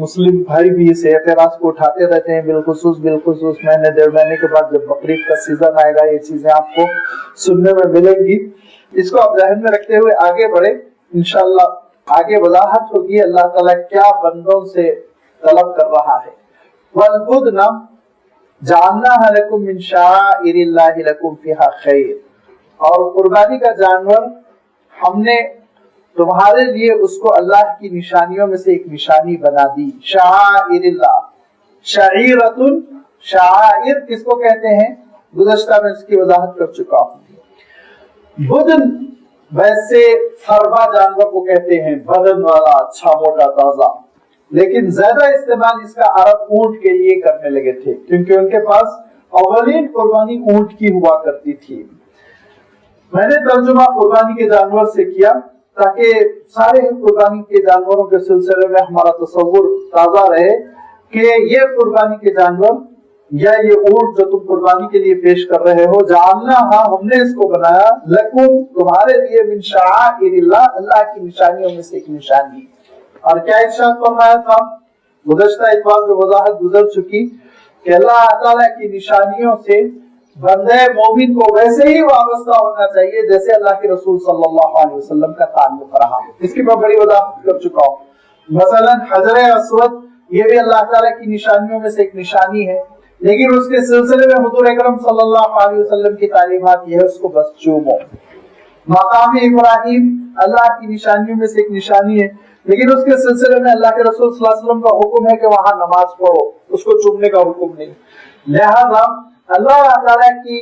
مسلم بھائی بھی اس اعتراض کو اٹھاتے رہتے ہیں، بالخصوص مہینے 1.5 مہینے کے بعد جب بقرعید کا سیزن آئے گا یہ چیزیں آپ کو سننے میں ملیں گی۔ اس کو آپ ذہن میں رکھتے ہوئے آگے بڑھے، انشاءاللہ آگے وضاحت ہوگی اللہ تعالیٰ کیا بندوں سے طلب کر رہا ہے۔ وَالْبُدْنَ جَعَلْنَاهَا لَكُم مِّن شَعَائِرِ اللَّهِ لَكُم فِيهَا خَيْرٌ، اور قربانی کا جانور ہم نے تمہارے لیے اس کو اللہ کی نشانیوں میں سے ایک نشانی بنا دی۔ شعائر اللہ، شعیرۃ، شعائر کس کو کہتے ہیں؟ گزشتہ میں اس کی وضاحت کر چکا ہوں۔ بدن ویسے فربا جانور کو کہتے ہیں، بدن والا، اچھا موٹا تازہ، لیکن زیادہ استعمال اس کا عرب اونٹ کے لیے کرنے لگے تھے، کیونکہ ان کے پاس اولین قربانی اونٹ کی ہوا کرتی تھی۔ میں نے ترجمہ قربانی کے جانور سے کیا تاکہ سارے قربانی کے جانوروں کے سلسلے میں ہمارا تصور تازہ رہے کہ یہ قربانی کے جانور یا یہ اونٹ جو تم قربانی کے لیے پیش کر رہے ہو، جعلنا، ہاں ہم نے اس کو بنایا، لکم تمہارے لیے، من شعائر اللہ، اللہ کی نشانیوں میں سے ایک نشانی۔ اور کیا ارشاد فرمایا تھا؟ گزشتہ اتوار میں وضاحت گزر چکی کہ اللہ تعالیٰ کی نشانیوں سے بندے مومن کو ویسے ہی وابستہ ہونا چاہیے جیسے اللہ کے رسول صلی اللہ علیہ وسلم کا تعلق رہا۔ اس کی میں بڑی وضاحت کر چکا ہوں۔ مثلا حجر اسود یہ بھی اللہ تعالیٰ کی نشانیوں میں سے ایک نشانی ہے، لیکن اس کے سلسلے میں حضور اکرم صلی اللہ علیہ وسلم کی تعلیمات یہ ہے اس کو بس چومو۔ مقام ابراہیم اللہ کی نشانیوں میں سے ایک نشانی ہے، لیکن اس کے سلسلے میں اللہ کے رسول صلی اللہ علیہ وسلم کا حکم ہے کہ وہاں نماز پڑھو، اس کو چومنے کا حکم نہیں۔ لہذا اللہ تعالیٰ کی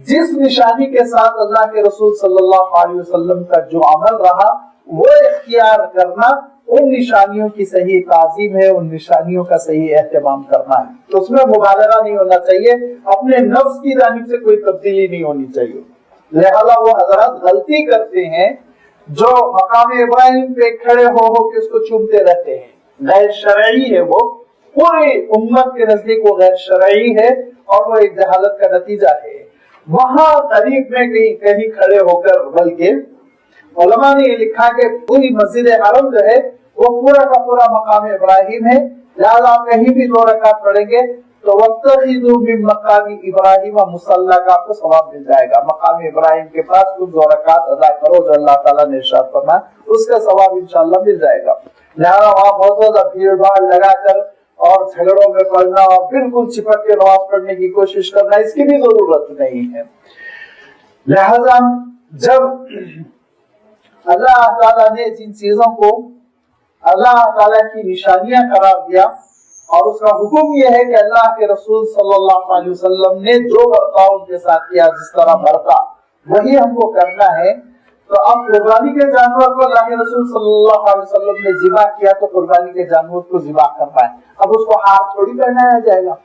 جس نشانی کے ساتھ اللہ کے رسول صلی اللہ علیہ وسلم کا جو عمل رہا وہ اختیار کرنا، ان نشانیوں کی صحیح تعظیم ہے، ان نشانیوں کا صحیح اہتمام کرنا ہے۔ تو اس میں مبالغہ نہیں ہونا چاہیے، اپنے نفس کی جانب سے کوئی تبدیلی نہیں ہونی چاہیے۔ لہذا وہ حضرات غلطی کرتے ہیں جو مقام ابراہیم پہ کھڑے ہو کے اس کو چومتے رہتے ہیں، غیر شرعی ہے، وہ پوری امت کے نزدیک وہ غیر شرعی ہے اور وہ ایک جہالت کا نتیجہ ہے۔ وہاں قریب میں کہیں کھڑے ہو کر، بلکہ علماء نے یہ لکھا کہ پوری مسجد حرم جو ہے وہ پورا کا پورا مقام ابراہیم ہے، لہذا آپ کہیں بھی 2 رکعت پڑھیں گے تو وَاتَّخِذُوا مِن مَّقَامِ إِبْرَاهِيمَ مُصَلًّى کا آپ کو ثواب مل جائے گا۔ مقام ابراہیم کے پاس تم 2 رکعت ادا کرو جو اللہ تعالیٰ نے ارشاد فرمایا، اس کا ثواب انشاءاللہ مل جائے گا۔ لہذا وہاں بہت زیادہ بھیڑ بھاڑ لگا کر اور جھگڑوں میں پڑھنا اور بالکل چپک کے نماز پڑھنے کی کوشش کرنا، اس کی بھی ضرورت نہیں ہے۔ لہذا جب اللہ تعالیٰ نے جن چیزوں کو اللہ تعالیٰ کی نشانیاں قرار دیا اور اس کا حکم یہ ہے کہ اللہ کے رسول صلی اللہ علیہ وسلم نے جو برتاؤ ان کے ساتھ کیا، جس طرح برتا وہی ہم کو کرنا ہے، تو اب قربانی کے جانور کو اللہ کے رسول صلی اللہ علیہ وسلم نے ذبح کیا تو قربانی کے جانور کو ذبح کرنا ہے۔ اب اس کو ہاتھ تھوڑی پہنایا جائے گا،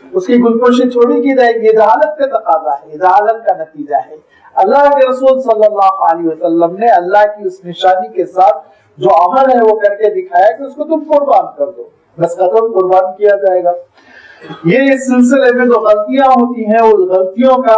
اس کی گلپوشی تھوڑی کی جائے گی، یہ جہالت کا تقاضا ہے، یہ جہالت کا نتیجہ ہے۔ اللہ کے رسول صلی اللہ علیہ وسلم نے اللہ کی اس نشانی کے ساتھ جو عمل ہے وہ کر کے دکھایا کہ اس کو تم قربان کر دو، بس قدم قربان کیا جائے گا۔ یہ اس سلسلے میں جو غلطیاں ہوتی ہیں، اس غلطیوں کا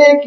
1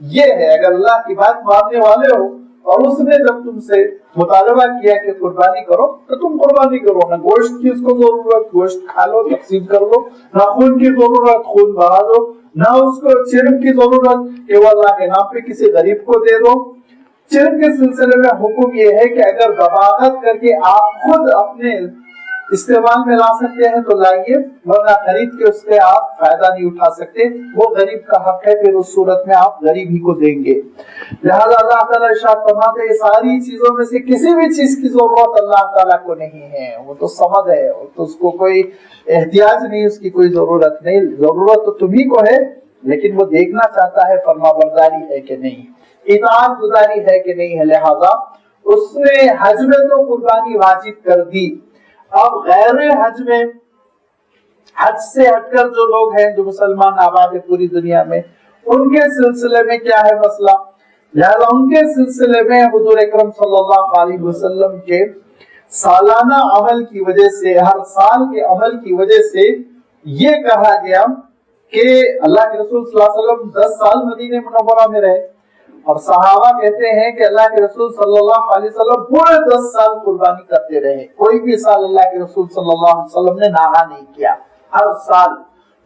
یہ ہے اگر اللہ کی بات ماننے والے ہو اور اس نے جب تم سے مطالبہ کیا کہ قربانی کرو تو تم قربانی کرو. نہ گوشت کی اس کو ضرورت، گوشت کھا لو، تقسیم کر لو. نہ خون کی ضرورت، خون بہا دو. نہ اس کو چرم کی ضرورت کہ وہ اللہ کے نام پہ کسی غریب کو دے دو. چرم کے سلسلے میں حکم یہ ہے کہ اگر ذباحت کر کے آپ خود اپنے استعمال میں لا سکتے ہیں تو لائیے، ورنہ خرید کے اس سے آپ فائدہ نہیں اٹھا سکتے. وہ غریب کا حق ہے، پھر اس صورت میں آپ غریب ہی کو دیں گے. لہذا اللہ تعالیٰ ارشاد فرماتے ہیں ساری چیزوں میں سے کسی بھی چیز کی ضرورت اللہ تعالیٰ کو نہیں ہے. وہ تو صمد ہے، تو اس کو کوئی احتیاج نہیں، اس کی کوئی ضرورت نہیں. ضرورت تو تمہیں کو ہے، لیکن وہ دیکھنا چاہتا ہے فرما برداری ہے کہ نہیں، اطاعت گزاری ہے کہ نہیں ہے. لہذا اس نے حج میں تو قربانی واجب کر دی. اب غیر حج میں، حج سے ہٹ کر جو لوگ ہیں جو مسلمان آباد ہے پوری دنیا میں، ان کے سلسلے میں کیا ہے مسئلہ؟ لہذا ان کے سلسلے میں حضور اکرم صلی اللہ علیہ وسلم کے سالانہ عمل کی وجہ سے، ہر سال کے عمل کی وجہ سے یہ کہا گیا کہ اللہ کے رسول صلی اللہ علیہ وسلم 10 سال مدینہ منورہ میں رہے، اور صحابہ کہتے ہیں کہ اللہ کے رسول صلی اللہ علیہ وسلم پورے 10 سال قربانی کرتے رہے. کوئی بھی سال اللہ کے رسول صلی اللہ علیہ وسلم نے ناغہ نہیں کیا. ہر سال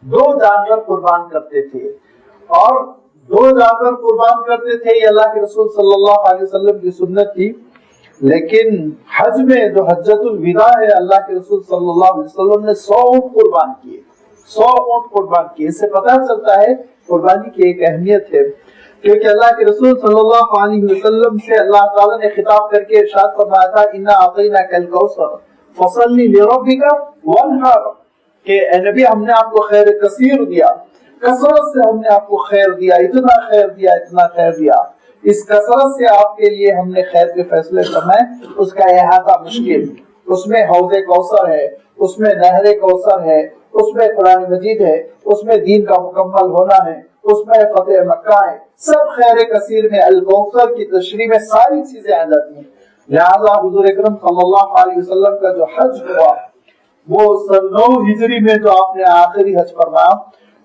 2 جانور قربان کرتے تھے، اور 2 جانور قربان کرتے تھے. یہ اللہ کے رسول صلی اللہ علیہ وسلم کی سنت تھی. لیکن حج میں جو حجۃ الوداع ہے، اللہ کے رسول صلی اللہ علیہ وسلم نے 100 اونٹ قربان کیے. 100 اونٹ قربان کیے. اس سے پتہ چلتا ہے قربانی کی ایک اہمیت ہے، کیونکہ اللہ کے رسول صلی اللہ علیہ وسلم سے اللہ تعالیٰ نے خطاب کر کے ارشاد فرمایا تھا اِنَّا أَعْطَيْنَاكَ الْكَوْثَرَ فَصَلِّ لِرَبِّكَ وَانْحَرْ، کہ اے نبی ہم نے آپ کو خیر کثیر دیا، کثرت سے ہم نے آپ کو خیر دیا، اتنا خیر دیا، اتنا خیر دیا. اس کثرت سے آپ کے لیے ہم نے خیر کے فیصلے فرمائے. اس کا احاطہ مشکل، اس میں حوض کوثر ہے، اس میں نہر کوثر ہے، اس میں قرآن مجید ہے، اس میں دین کا مکمل ہونا ہے، اس میں فتح مکہ ہے. سب خیر کثیر میں الکوثر کی تشریح میں ساری چیزیں آ جاتی ہیں. لہذا حضور اکرم صلی اللہ علیہ وسلم کا جو حج ہوا وہ 9 ہجری میں جو آپ نے آخری حج فرمایا،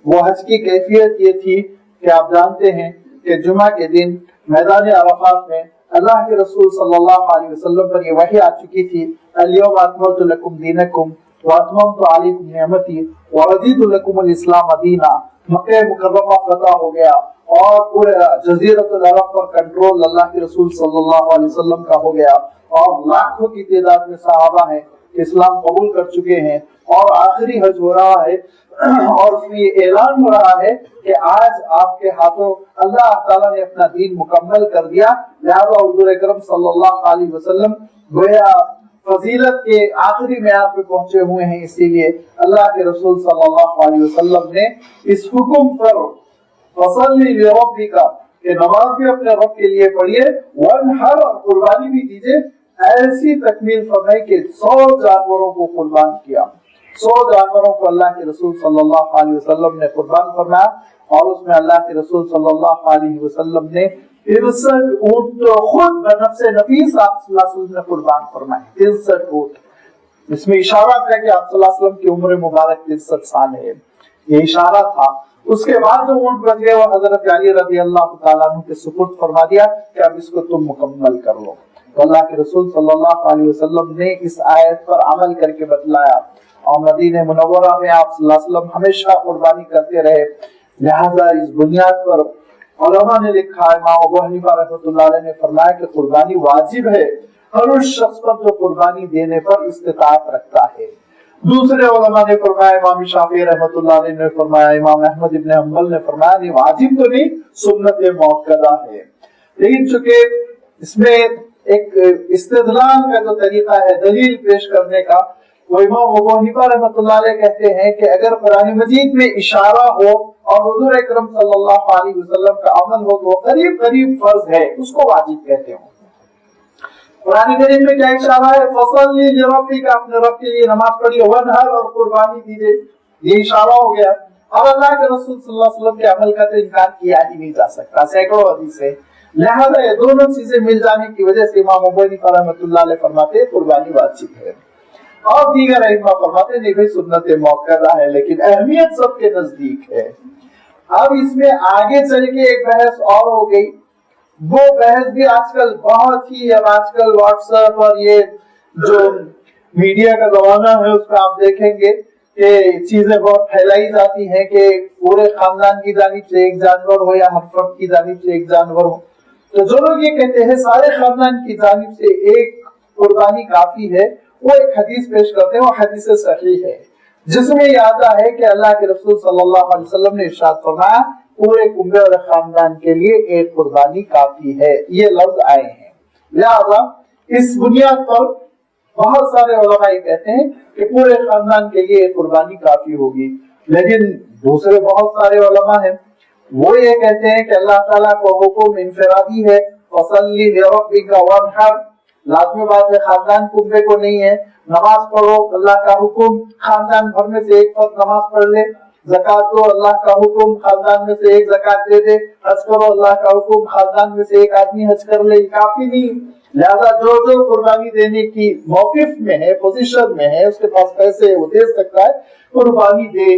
وہ حج کی کیفیت یہ تھی کہ آپ جانتے ہیں کہ جمعہ کے دن میدان عرفات میں اللہ کے رسول صلی اللہ علیہ وسلم پر یہ وحی آ چکی تھی الیوم اکملت لکم دینکم واتممت علیکم نعمتی ورضیت لکم الاسلام دینا. مکہ مکرمہ فتح ہو گیا اور پورے جزیرۃ العرب پر کنٹرول اللہ کے رسول صلی اللہ علیہ وسلم کا ہو گیا، اور لاکھوں کی تعداد میں صحابہ ہیں اسلام قبول کر چکے ہیں. اور آخری حج ہو رہا ہے اور اس میں یہ اعلان ہو رہا ہے کہ آج آپ کے ہاتھوں اللہ تعالیٰ نے اپنا دین مکمل کر دیا. لہذا حضور اکرم صلی اللہ علیہ وسلم گویا فضیلت کے آخری معیار پہ پہنچے ہوئے ہیں. اسی لیے اللہ کے رسول صلی اللہ علیہ وسلم نے اس حکم پر فصلی لربک کہ نماز بھی اپنے رب کے لیے پڑھیے، وانحر قربانی بھی دیجیے، ایسی تکمیل فرمائی کہ 100 جانوروں کو قربان کیا. 100 جانوروں کو اللہ کے رسول صلی اللہ علیہ وسلم نے قربان فرمایا، اور اس میں اللہ کے رسول صلی اللہ علیہ وسلم نے 63 اونٹ خود بنفس نفیس آپ صلی اللہ علیہ وسلم نے قربان فرمائے. 63 اونٹ. اس میں اشارہ ہے کہ آپ صلی اللہ علیہ وسلم کی عمر مبارک 63 سال ہے، یہ اشارہ تھا. اس کے بعد جو اونٹ بن گئے وہ حضرت علی رضی اللہ تعالیٰ عنہ کے سپرد فرما دیا کہ اب اس کو تم مکمل کر لو. تو اللہ کے رسول صلی اللہ علیہ وسلم نے اس آیت پر عمل کر کے بتلایا، اور مدینہ منورہ میں آپ صلی اللہ علیہ وسلم ہمیشہ قربانی کرتے رہے. لہذا اس بنیاد پر علماء نے لکھا، امام ابو حنیفہ رحمۃ اللہ علیہ نے فرمایا کہ قربانی واجب ہے ہر اس شخص پر جو قربانی دینے پر استطاعت رکھتا ہے. دوسرے علماء نے فرمایا، امام شافعی رحمۃ اللہ علیہ نے فرمایا، امام احمد ابن حنبل نے فرمایا نہیں واجب تو نہیں، سنت موقدہ ہے. لیکن چونکہ اس میں ایک استدلال کا جو طریقہ ہے دلیل پیش کرنے کا، وہ امام ابو حنیفہ رحمۃ اللہ علیہ کہتے ہیں کہ اگر قرآن مجید میں اشارہ ہو اور حضور اکرم صلی اللہ علیہ وسلم کا عمل ہو تو وہ قریب قریب فرض ہے، اس کو واجب کہتے ہیں. قرآن کریم میں کیا اشارہ ہے؟ فصلی لربک، اپنے رب کے لیے نماز پڑھیے، وانحر اور قربانی دیجیے، یہ اشارہ ہو گیا. اور اللہ کے رسول صلی اللہ علیہ وسلم کے عمل کا تو انکار کیا ہی نہیں جا سکتا، سینکڑوں حدیث ہے. لہذا یہ دونوں چیزیں مل جانے کی وجہ سے امام ابو حنیفہ رحمۃ اللہ علیہ فرماتے ہیں قربانی واجب ہے، اور دیگر ائمہ فرماتے نہیں بھائی سنت موقدہ ہے، لیکن اہمیت سب کے نزدیک ہے. اب اس میں آگے چل کے ایک بحث اور ہو گئی، وہ بحث بھی آج کل بہت ہی، اب آج کل واٹس ایپ اور یہ جو میڈیا کا زمانہ ہے اس میں آپ دیکھیں گے کہ چیزیں بہت پھیلائی جاتی ہیں کہ پورے خاندان کی جانب سے ایک جانور ہو یا ہر فرد کی جانب سے ایک جانور ہو. تو جو لوگ یہ کہتے ہیں سارے خاندان کی جانب سے ایک قربانی کافی ہے، وہ ایک حدیث پیش کرتے ہیں، وہ حدیث صحیح ہے جس میں یہ آتا ہے کہ اللہ کے رسول صلی اللہ علیہ وسلم نے ارشاد فرمایا پورے کنبے اور خاندان کے لیے ایک قربانی کافی ہے، یہ لفظ آئے ہیں. لہذا اس بنیاد پر بہت سارے علماء کہتے ہیں کہ پورے خاندان کے لیے ایک قربانی کافی ہوگی، لیکن دوسرے بہت سارے علماء ہیں وہ یہ کہتے ہیں کہ اللہ تعالیٰ کو حکم انفرادی ہے، فصلی لربک وانحر، لازمی بات ہے خاندان کنبے کو نہیں ہے، نماز پڑھو اللہ کا حکم، خاندان بھر میں سے ایک فرد نماز پڑھ لے، زکات دو اللہ کا حکم، خاندان میں سے ایک زکات دے دے، حج کرو اللہ کا حکم، خاندان میں سے ایک آدمی حج کر لے، کافی نہیں. لہذا جو قربانی دینے کی موقف میں ہے، پوزیشن میں ہے، اس کے پاس پیسے وہ دے سکتا ہے، قربانی دے.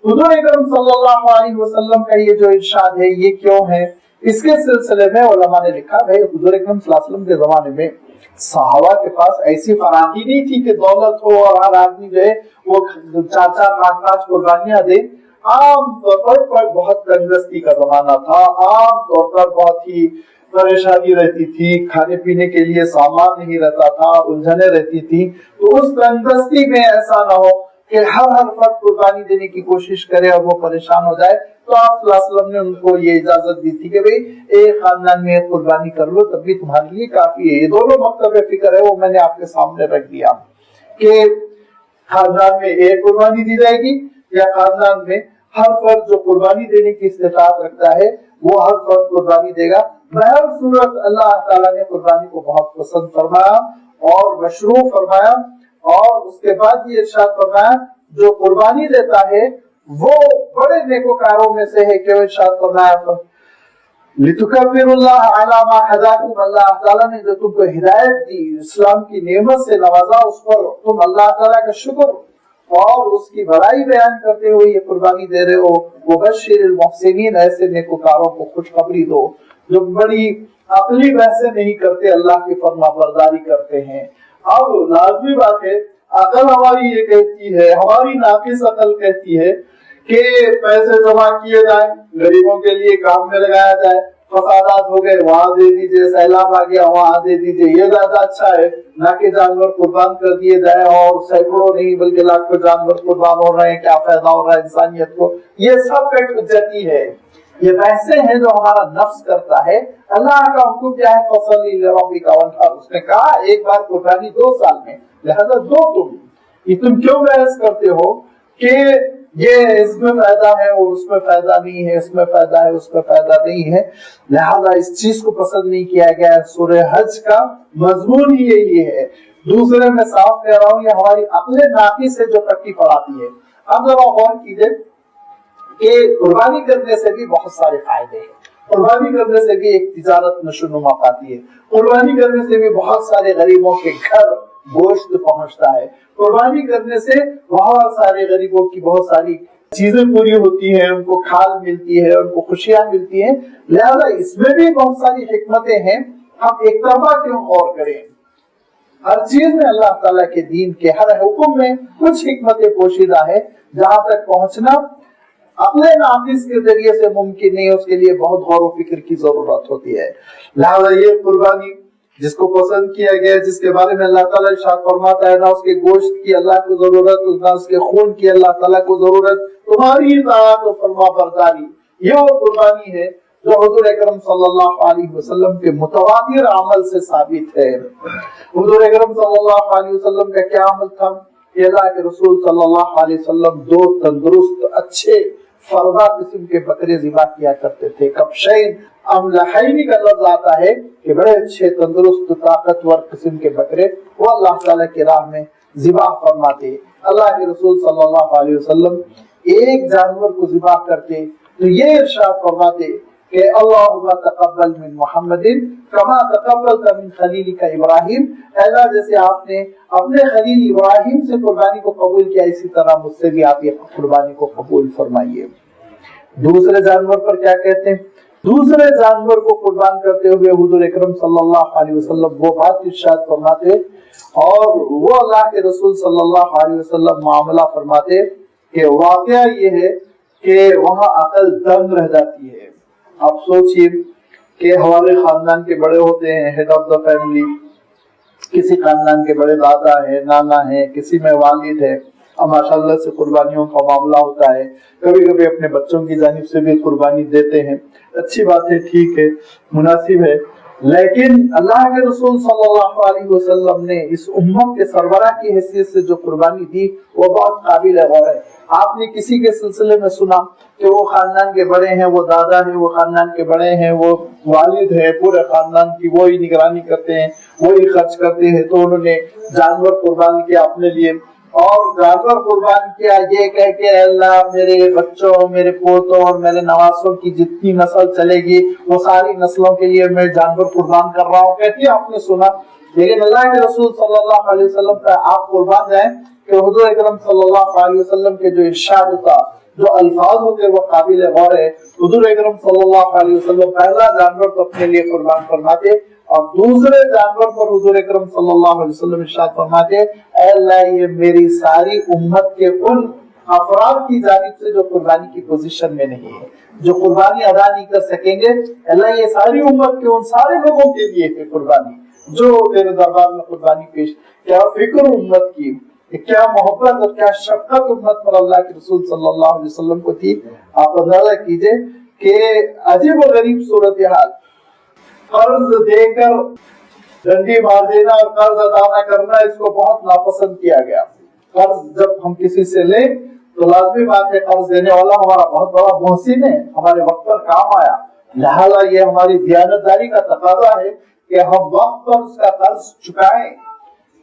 حضور اکرم صلی اللہ علیہ وسلم کا یہ جو ارشاد ہے یہ کیوں ہے؟ اس کے سلسلے میں علماء نے لکھا ہے حضور اکرم صلی اللہ علیہ وسلم کے زمانے میں صحابہ کے پاس ایسی فراخی نہیں تھی کہ دولت ہو اور ہر آدمی جو ہے وہ 4-4 5-5 قربانیاں دے. عام طور پر بہت تنگدستی کا زمانہ تھا، عام طور پر بہت ہی پریشانی رہتی تھی، کھانے پینے کے لیے سامان نہیں رہتا تھا، الجھنیں رہتی تھی. تو اس تنگدستی میں ایسا نہ ہو کہ ہر فرد قربانی دینے کی کوشش کرے اور وہ پریشان ہو جائے، تو آپ صلی اللہ علیہ وسلم نے ان کو یہ اجازت دی تھی کہ بھئی ایک خاندان میں ایک قربانی کر لو تب بھی تمہارے لیے کافی ہے. یہ دونوں مکتب فکر ہے وہ میں نے آپ کے سامنے رکھ دیا کہ خاندان میں ایک قربانی دی جائے گی یا خاندان میں ہر فرد جو قربانی دینے کی استطاعت رکھتا ہے وہ ہر فرد قربانی دے گا. بہر صورت اللہ تعالیٰ نے قربانی کو بہت پسند فرمایا اور مشروع فرمایا، اور اس کے بعد یہ ارشاد فرمایا جو قربانی دیتا ہے وہ بڑے نیکوکاروں میں سے ہے کہ وہ ارشاد فرمایا لِتُكَبِّرُ اللَّهَ عَلَى مَا هَدَاكُمْ، اللہ تعالیٰ نے جو تم کو ہدایت دی، اسلام کی نعمت سے نوازا، اس پر تم اللہ تعالیٰ کا شکر اور اس کی بڑائی بیان کرتے ہوئے یہ قربانی دے رہے ہو. وَبَشِّرِ الْمُحْسِنِينَ، ایسے نیکوکاروں کو خوشخبری دو جو بڑی عقلی بحثیں نہیں کرتے، اللہ کی فرما برداری کرتے ہیں. اب لازمی بات ہے عقل ہماری یہ کہتی ہے، ہماری ناقص عقل کہتی ہے کہ پیسے جمع کیے جائیں، غریبوں کے لیے کام میں لگایا جائے، فسادات ہو گئے وہاں دے دیجئے، سیلاب آ گیا وہاں دے دیجئے، یہ زیادہ اچھا ہے نہ کہ جانور قربان کر دیے جائے اور سینکڑوں نہیں بلکہ لاکھوں جانور قربان ہو رہے ہیں، کیا فائدہ ہو رہا ہے انسانیت کو. یہ سب کٹ حجتی ہے، یہ بحثیں ہیں جو ہمارا نفس کرتا ہے. اللہ کا حکم کیا ہے؟ فصلی لربک وانحر، اس نے کہا ایک بار قربانی 2 سال میں، لہذا دو. تم کیوں بحث کرتے ہو کہ یہ اس میں فائدہ ہے اور اس میں فائدہ نہیں ہے، اس میں فائدہ ہے اس میں فائدہ نہیں ہے. لہذا اس چیز کو پسند نہیں کیا گیا ہے. سورہ حج کا مضمون ہی یہی ہے. دوسرے میں صاف کہہ رہا ہوں یہ ہماری عقل ناقص ہے جو پٹی پڑھاتی ہے. اب ذرا غور کیجئے کہ قربانی کرنے سے بھی بہت سارے فائدے ہیں. قربانی کرنے سے بھی ایک تجارت نشوونما پاتی ہے. قربانی کرنے سے بھی بہت سارے غریبوں کے گھر گوشت پہنچتا ہے. قربانی کرنے سے بہت سارے غریبوں کی بہت ساری چیزیں پوری ہوتی ہیں، ان کو کھال ملتی ہے، ان کو خوشیاں ملتی ہیں. لہذا اس میں بھی بہت ساری حکمتیں ہیں. ہم ایک طرفہ کیوں غور کریں؟ ہر چیز میں اللہ تعالیٰ کے دین کے ہر حکم میں کچھ حکمتیں پوشیدہ ہے، جہاں تک پہنچنا عقل ناقص کے ذریعے سے ممکن نہیں، اس کے لیے بہت غور و فکر کی ضرورت ہوتی ہے. لہذا یہ قربانی جس کو پسند کیا گیا، جس کے بارے میں اللہ تعالیٰ ارشاد فرماتا ہے نہ اس کے گوشت کی اللہ کو ضرورت، نہ اس کے خون کی اللہ تعالیٰ کو ضرورت، تمہاری اطاعت و فرما برداری، یہ وہ قربانی ہے جو حضور اکرم صلی اللہ علیہ وسلم کے متواتر عمل سے ثابت ہے. حضور اکرم صلی اللہ علیہ وسلم کا کیا عمل تھا کہ اللہ کے رسول صلی اللہ علیہ وسلم 2 تندرست اچھے فردا قسم کے بکرے ذبح کیا کرتے تھے. کبشین املحین کا لفظ آتا ہے کہ بڑے اچھے تندرست طاقتور قسم کے بکرے وہ اللہ تعالیٰ کی راہ میں ذبح فرماتے. اللہ کے رسول صلی اللہ علیہ وسلم ایک جانور کو ذبح کرتے تو یہ ارشاد فرماتے کہ اللہم تقبل من محمد کما تقبلت من خلیلک ابراہیم، اللہ جیسے آپ نے اپنے خلیل ابراہیم سے قربانی کو قبول کیا اسی طرح مجھ سے بھی آپ یہ قربانی کو قبول فرمائیے. دوسرے جانور پر کیا کہتے ہیں؟ دوسرے جانور کو قربان کرتے ہوئے حضور اکرم صلی اللہ علیہ وسلم وہ بات ارشاد فرماتے اور وہ اللہ کے رسول صلی اللہ علیہ وسلم معاملہ فرماتے کہ واقعہ یہ ہے کہ وہاں عقل دنگ رہ جاتی ہے۔ آپ سوچئے کہ ہمارے خاندان کے بڑے ہوتے ہیں، ہیڈ آف دا فیملی، کسی خاندان کے بڑے دادا ہیں، نانا ہیں، کسی میں والد ہے، اور ماشاء اللہ سے قربانیوں کا معاملہ ہوتا ہے، کبھی کبھی اپنے بچوں کی جانب سے بھی قربانی دیتے ہیں، اچھی بات ہے، ٹھیک ہے، مناسب ہے، لیکن اللہ کے رسول صلی اللہ علیہ وسلم نے اس امت کے سربراہ کی حیثیت سے جو قربانی دی وہ بہت قابل غور ہے۔ آپ نے کسی کے سلسلے میں سنا کہ وہ خاندان کے بڑے ہیں، وہ دادا ہیں، وہ خاندان کے بڑے ہیں، وہ والد ہیں، پورے خاندان کی وہی نگرانی کرتے ہیں، وہی خرچ کرتے ہیں، تو انہوں نے جانور قربان کیا اپنے لیے، اور جانور قربان کیا یہ کہہ کے اللہ میرے بچوں، میرے پوتوں اور میرے نواسوں کی جتنی نسل چلے گی وہ ساری نسلوں کے لیے میں جانور قربان کر رہا ہوں، کہتی آپ نے سنا۔ لیکن اللہ کے رسول صلی اللہ علیہ وسلم کا آپ قربان جائیں کہ حضور اکرم صلی اللہ علیہ وسلم کے جو ارشاد ہوتا، جو الفاظ ہوتے وہ قابل غور ہے۔ حضور اکرم صلی اللہ علیہ وسلم پہلا جانور تو اپنے لیے قربان فرماتے اور دوسرے جانور پر حضور اکرم صلی اللہ علیہ وسلم ارشاد فرماتے اے اللہ یہ میری ساری امت کے ان افراد کی جانب سے جو قربانی کی پوزیشن میں نہیں ہے، جو قربانی ادا نہیں کر سکیں گے، اللہ یہ ساری امت کے ان سارے لوگوں کے لیے ہے قربانی جو تیرے دربار میں قربانی پیش۔ کیا فکر امت کی، کیا محبت اور کیا شفقت امت پر اللہ کے رسول صلی اللہ علیہ وسلم کو تھی۔ آپ اندازہ کیجئے کہ عجیب و غریب صورتحال، قرض دے کر ڈنڈی مار دینا اور قرض ادا نہ کرنا اس کو بہت ناپسند کیا گیا۔ قرض جب ہم کسی سے لیں تو لازمی بات ہے قرض دینے والا ہمارا بہت بڑا محسن ہے، ہمارے وقت پر کام آیا، لہذا یہ ہماری دیانتداری کا تقاضا ہے کہ ہم وقت پر اس کا قرض چکائیں۔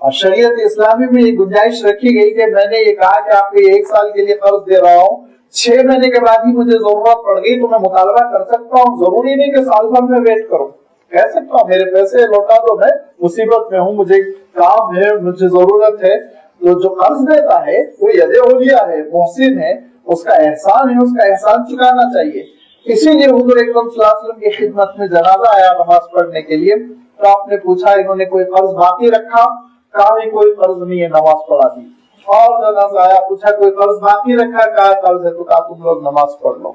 اور شریعت اسلامی میں یہ گنجائش رکھی گئی کہ میں نے یہ کہا کہ آپ کو 1 سال کے لیے قرض دے رہا ہوں، 6 مہینے کے بعد ہی مجھے ضرورت پڑ گئی تو میں مطالبہ کر سکتا ہوں، ضروری نہیں کہ سال بھر میں ویٹ کروں، کہہ سکتا ہوں میرے پیسے لوٹا دو، میں مصیبت میں ہوں، مجھے کام ہے، مجھے ضرورت ہے۔ تو جو قرض دیتا ہے وہ ید اولیاء ہے، محسن ہے، اس کا احسان ہے، اس کا احسان چکانا چاہیے۔ اسی لیے حضور اکرم صلی اللہ علیہ وسلم کی خدمت میں جنازہ آیا نماز پڑھنے کے لیے، تو آپ نے پوچھا انہوں نے کوئی قرض باقی رکھا؟ کہا کوئی قرض نہیں ہے، نماز پڑھا دی۔ اور جنازہ آیا، پوچھا کوئی قرض باقی رکھا؟ کہا قرض ہے، تو کہا تم لوگ نماز پڑھ لو،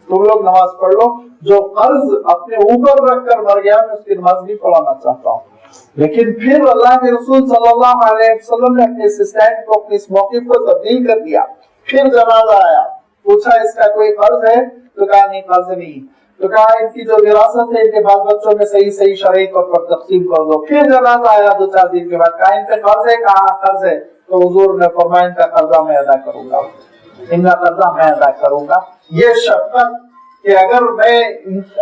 تم لوگ نماز پڑھ لو۔ جو قرض اپنے اوپر رکھ کر مر گیا میں اس کی نماز نہیں پڑھانا چاہتا ہوں۔ لیکن پھر اللہ کے رسول صلی اللہ علیہ وسلم نے اپنے اسٹینڈ کو، اپنے اس موقف کو تبدیل کر دیا۔ پھر جنازہ آیا، پوچھا اس کا کوئی قرض ہے؟ تو کہا نہیں قرض نہیں۔ تو کہا ان کی جو وراثت ہے ان کے بال بچوں میں صحیح شرعی طور پر تقسیم کر دو۔ پھر جنازہ آیا 2-4 دن کے بعد، کہا ان پہ قرض ہے؟ کہا قرض ہے۔ تو حضور نے فرمایا ان کا قرضہ میں ادا کروں گا، ان کا قرضہ میں ادا کروں گا۔ یہ شفقت کہ اگر میں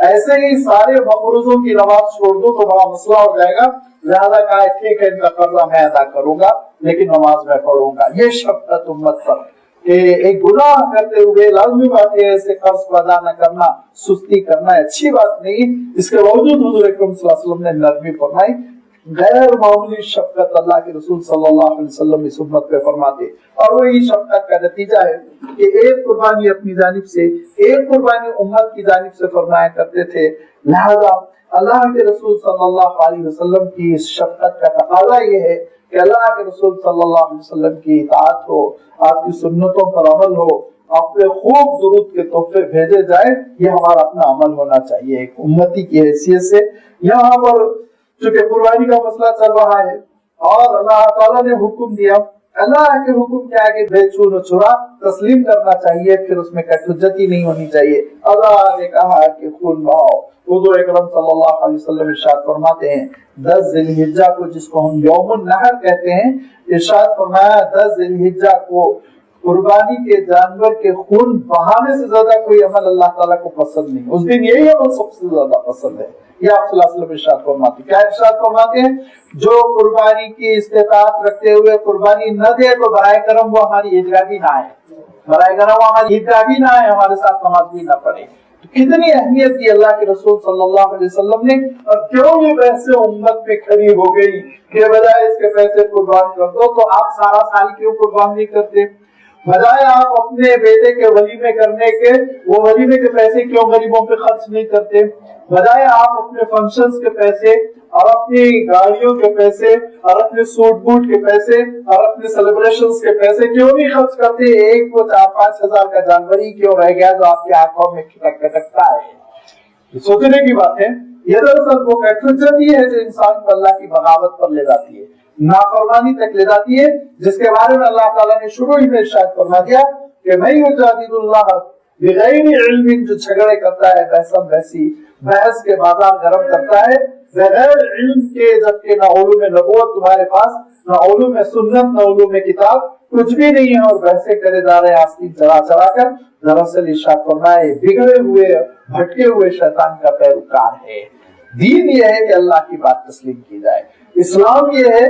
ایسے ہی سارے مقروضوں کی نماز چھوڑ دوں تو بڑا مسئلہ ہو جائے گا، لہذا کہا ٹھیک ہے ان کا قرضہ میں ادا کروں گا لیکن نماز میں پڑھوں گا۔ یہ شفقت امت پر کہ ایک گناہ کرتے ہوئے لازمی بات ہے ایسے قرض کو ادا نہ کرنا، سستی کرنا اچھی بات نہیں، اس کے باوجود حضور اکرم صلی اللہ علیہ وسلم نے نرمی فرمائی۔ غیر معمولی شفقت اللہ کے رسول صلی اللہ علیہ وسلم اس امت پہ فرماتے، اور وہی شفقت کا نتیجہ ہے کہ ایک قربانی اپنی جانب سے، ایک قربانی امت کی جانب سے فرمایا کرتے تھے۔ لہذا اللہ کے رسول صلی اللہ علیہ وسلم کی اس شفقت کا تقاضا یہ ہے کہ اللہ کے رسول صلی اللہ علیہ وسلم کی اطاعت ہو، آپ کی سنتوں پر عمل ہو، آپ پہ خوب درود کے تحفے بھیجے جائیں، یہ ہمارا اپنا عمل ہونا چاہیے ایک امتی کی حیثیت سے۔ یہاں پر چونکہ قربانی کا مسئلہ چل رہا ہے اور اللہ تعالیٰ نے حکم دیا، اللہ کے حکم کے آگے بے چون و چرا تسلیم کرنا چاہیے، پھر اس میں کٹ حجتی نہیں ہونی چاہیے۔ اللہ نے کہا کہ خون بہاؤ۔ حضور اکرم صلی اللہ علیہ وسلم ارشاد فرماتے ہیں 10 ذی الحجہ کو، جس کو ہم یوم النحر کہتے ہیں، ارشاد فرمایا 10 ذی الحجہ کو قربانی کے جانور کے خون بہانے سے زیادہ کوئی عمل اللہ تعالیٰ کو پسند نہیں، اس دن یہی عمل سب سے زیادہ پسند ہے۔ یہ آپ صلی اللہ علیہ وسلم ارشاد فرماتے ہیں۔ کیا ارشاد فرماتے ہیں؟ جو قربانی کی استطاعت رکھتے ہوئے قربانی نہ دے تو برائے کرم وہ ہماری عیدگاہ بھی نہ آئے، برائے کرم وہ ہماری عیدگاہ بھی نہ آئے، ہمارے ساتھ نماز بھی نہ پڑھے۔ کتنی اہمیت دی اللہ کے رسول صلی اللہ علیہ وسلم نے، اور کیوں یہ بحث امت پہ کھڑی ہو گئی کہ بجائے اس کے پیسے قربان کر دو، تو آپ سارا سال کیوں قربان نہیں کرتے؟ بجائے آپ اپنے بیٹے کے ولیمے کرنے کے وہ ولیمے کے پیسے کیوں غریبوں پہ خرچ نہیں کرتے؟ بجائے آپ اپنے فنکشنز کے پیسے اور اپنی گاڑیوں کے پیسے اور اپنے سوٹ بوٹ کے پیسے اور اپنے سیلیبریشنز کے پیسے کیوں نہیں خرچ کرتے؟ ایک وہ 4-5 ہزار کا جانور ہی کیوں رہ گیا جو آپ کی آنکھوں میں کھٹکتا ہے؟ سوچنے کی بات ہے۔ یہ دراصل وہ کٹھوجتی ہے جو انسان کو اللہ کی بغاوت پر لے جاتی ہے، نافرمانی تک لے جاتی ہے، جس کے بارے میں اللہ تعالیٰ نے شروع ہی میں ارشاد فرما دیا کہ میں یجادل اللہ بغیر علم، جو جھگڑے کرتا ہے بحثم بحثی، بحث کے بازار گرم کرتا ہے بغیر علم کے، جبکہ نہ علوم نبوت تمہارے پاس، نہ علوم سنت، نہ علوم کتاب، کچھ بھی نہیں ہے، اور بحثیں کرے جا رہے ہیں آستین چڑھا چڑھا کر۔ دراصل ارشاد فرمائے بگڑے ہوئے بھٹکے ہوئے شیطان کا پیروکار ہے۔ دین یہ ہے کہ اللہ کی بات تسلیم کی جائے، اسلام یہ ہے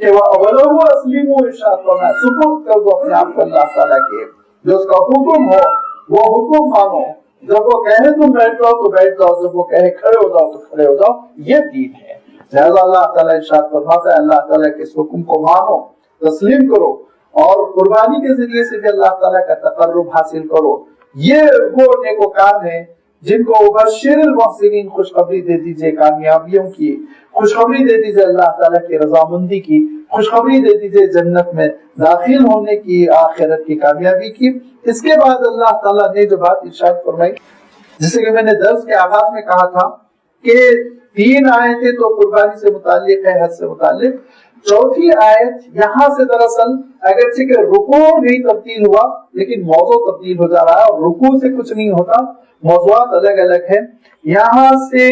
کہ وہ اولو اسلیم و ارشاد فرمائے سپرد کر دو اپنے آپ کو اللہ تعالیٰ کے، جو اس کا حکم ہو وہ حکم مانو، جب وہ کہے تم بیٹھ جاؤ تو بیٹھ جاؤ، جب وہ کہے کھڑے ہو جاؤ تو کھڑے ہو جاؤ، یہ دین ہے۔ لہذا اللہ تعالیٰ ارشاد فرماتا ہے اللہ تعالیٰ کے اس حکم کو مانو، تسلیم کرو، اور قربانی کے ذریعے سے بھی اللہ تعالیٰ کا تقرب حاصل کرو۔ یہ وہ نیکوکار ہیں جن کو بشر المحسنین، خوشخبری دے دیجئے کامیابیوں کی، خوشخبری دے دیجئے اللہ تعالیٰ کی رضامندی کی، خوشخبری دے دیجئے جنت میں داخل ہونے کی، آخرت کی کامیابی کی۔ اس کے بعد اللہ تعالیٰ نے جو بات ارشاد فرمائی، جیسے کہ میں نے درس کے آغاز میں کہا تھا کہ 3 آیتیں تو قربانی سے متعلق ہے، حج سے متعلق، چوتھی آیت یہاں سے دراصل اگرچہ کہ رکوع نہیں تبدیل ہوا لیکن موضوع تبدیل ہو جا رہا ہے، اور رکوع سے کچھ نہیں ہوتا، موضوعات الگ الگ ہیں۔ یہاں سے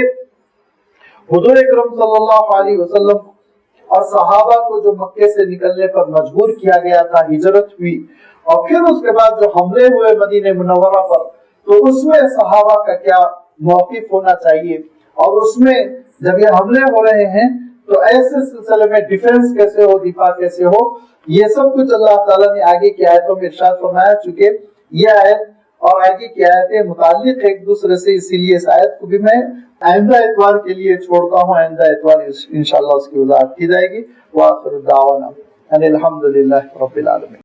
حضور اکرم صلی اللہ علیہ وسلم اور صحابہ کو جو مکے سے نکلنے پر مجبور کیا گیا تھا، ہجرت ہوئی، اور پھر اس کے بعد جو حملے ہوئے مدینہ منورہ پر، تو اس میں صحابہ کا کیا موقف ہونا چاہیے، اور اس میں جب یہ حملے ہو رہے ہیں تو ایسے سلسلے میں ڈیفنس کیسے ہو، دفاع کیسے ہو، یہ سب کچھ اللہ تعالیٰ نے آگے کی آیتوں میں ارشاد فرمایا۔ چونکہ یہ آیت اور آگے کی آیتیں متعلق ایک دوسرے سے، اسی لیے اس آیت کو بھی میں آئندہ اتوار کے لیے چھوڑتا ہوں، آئندہ اتوار انشاءاللہ اس کی وضاحت کی جائے گی۔ وآخر دعوانا ان الحمدللہ رب العالمین۔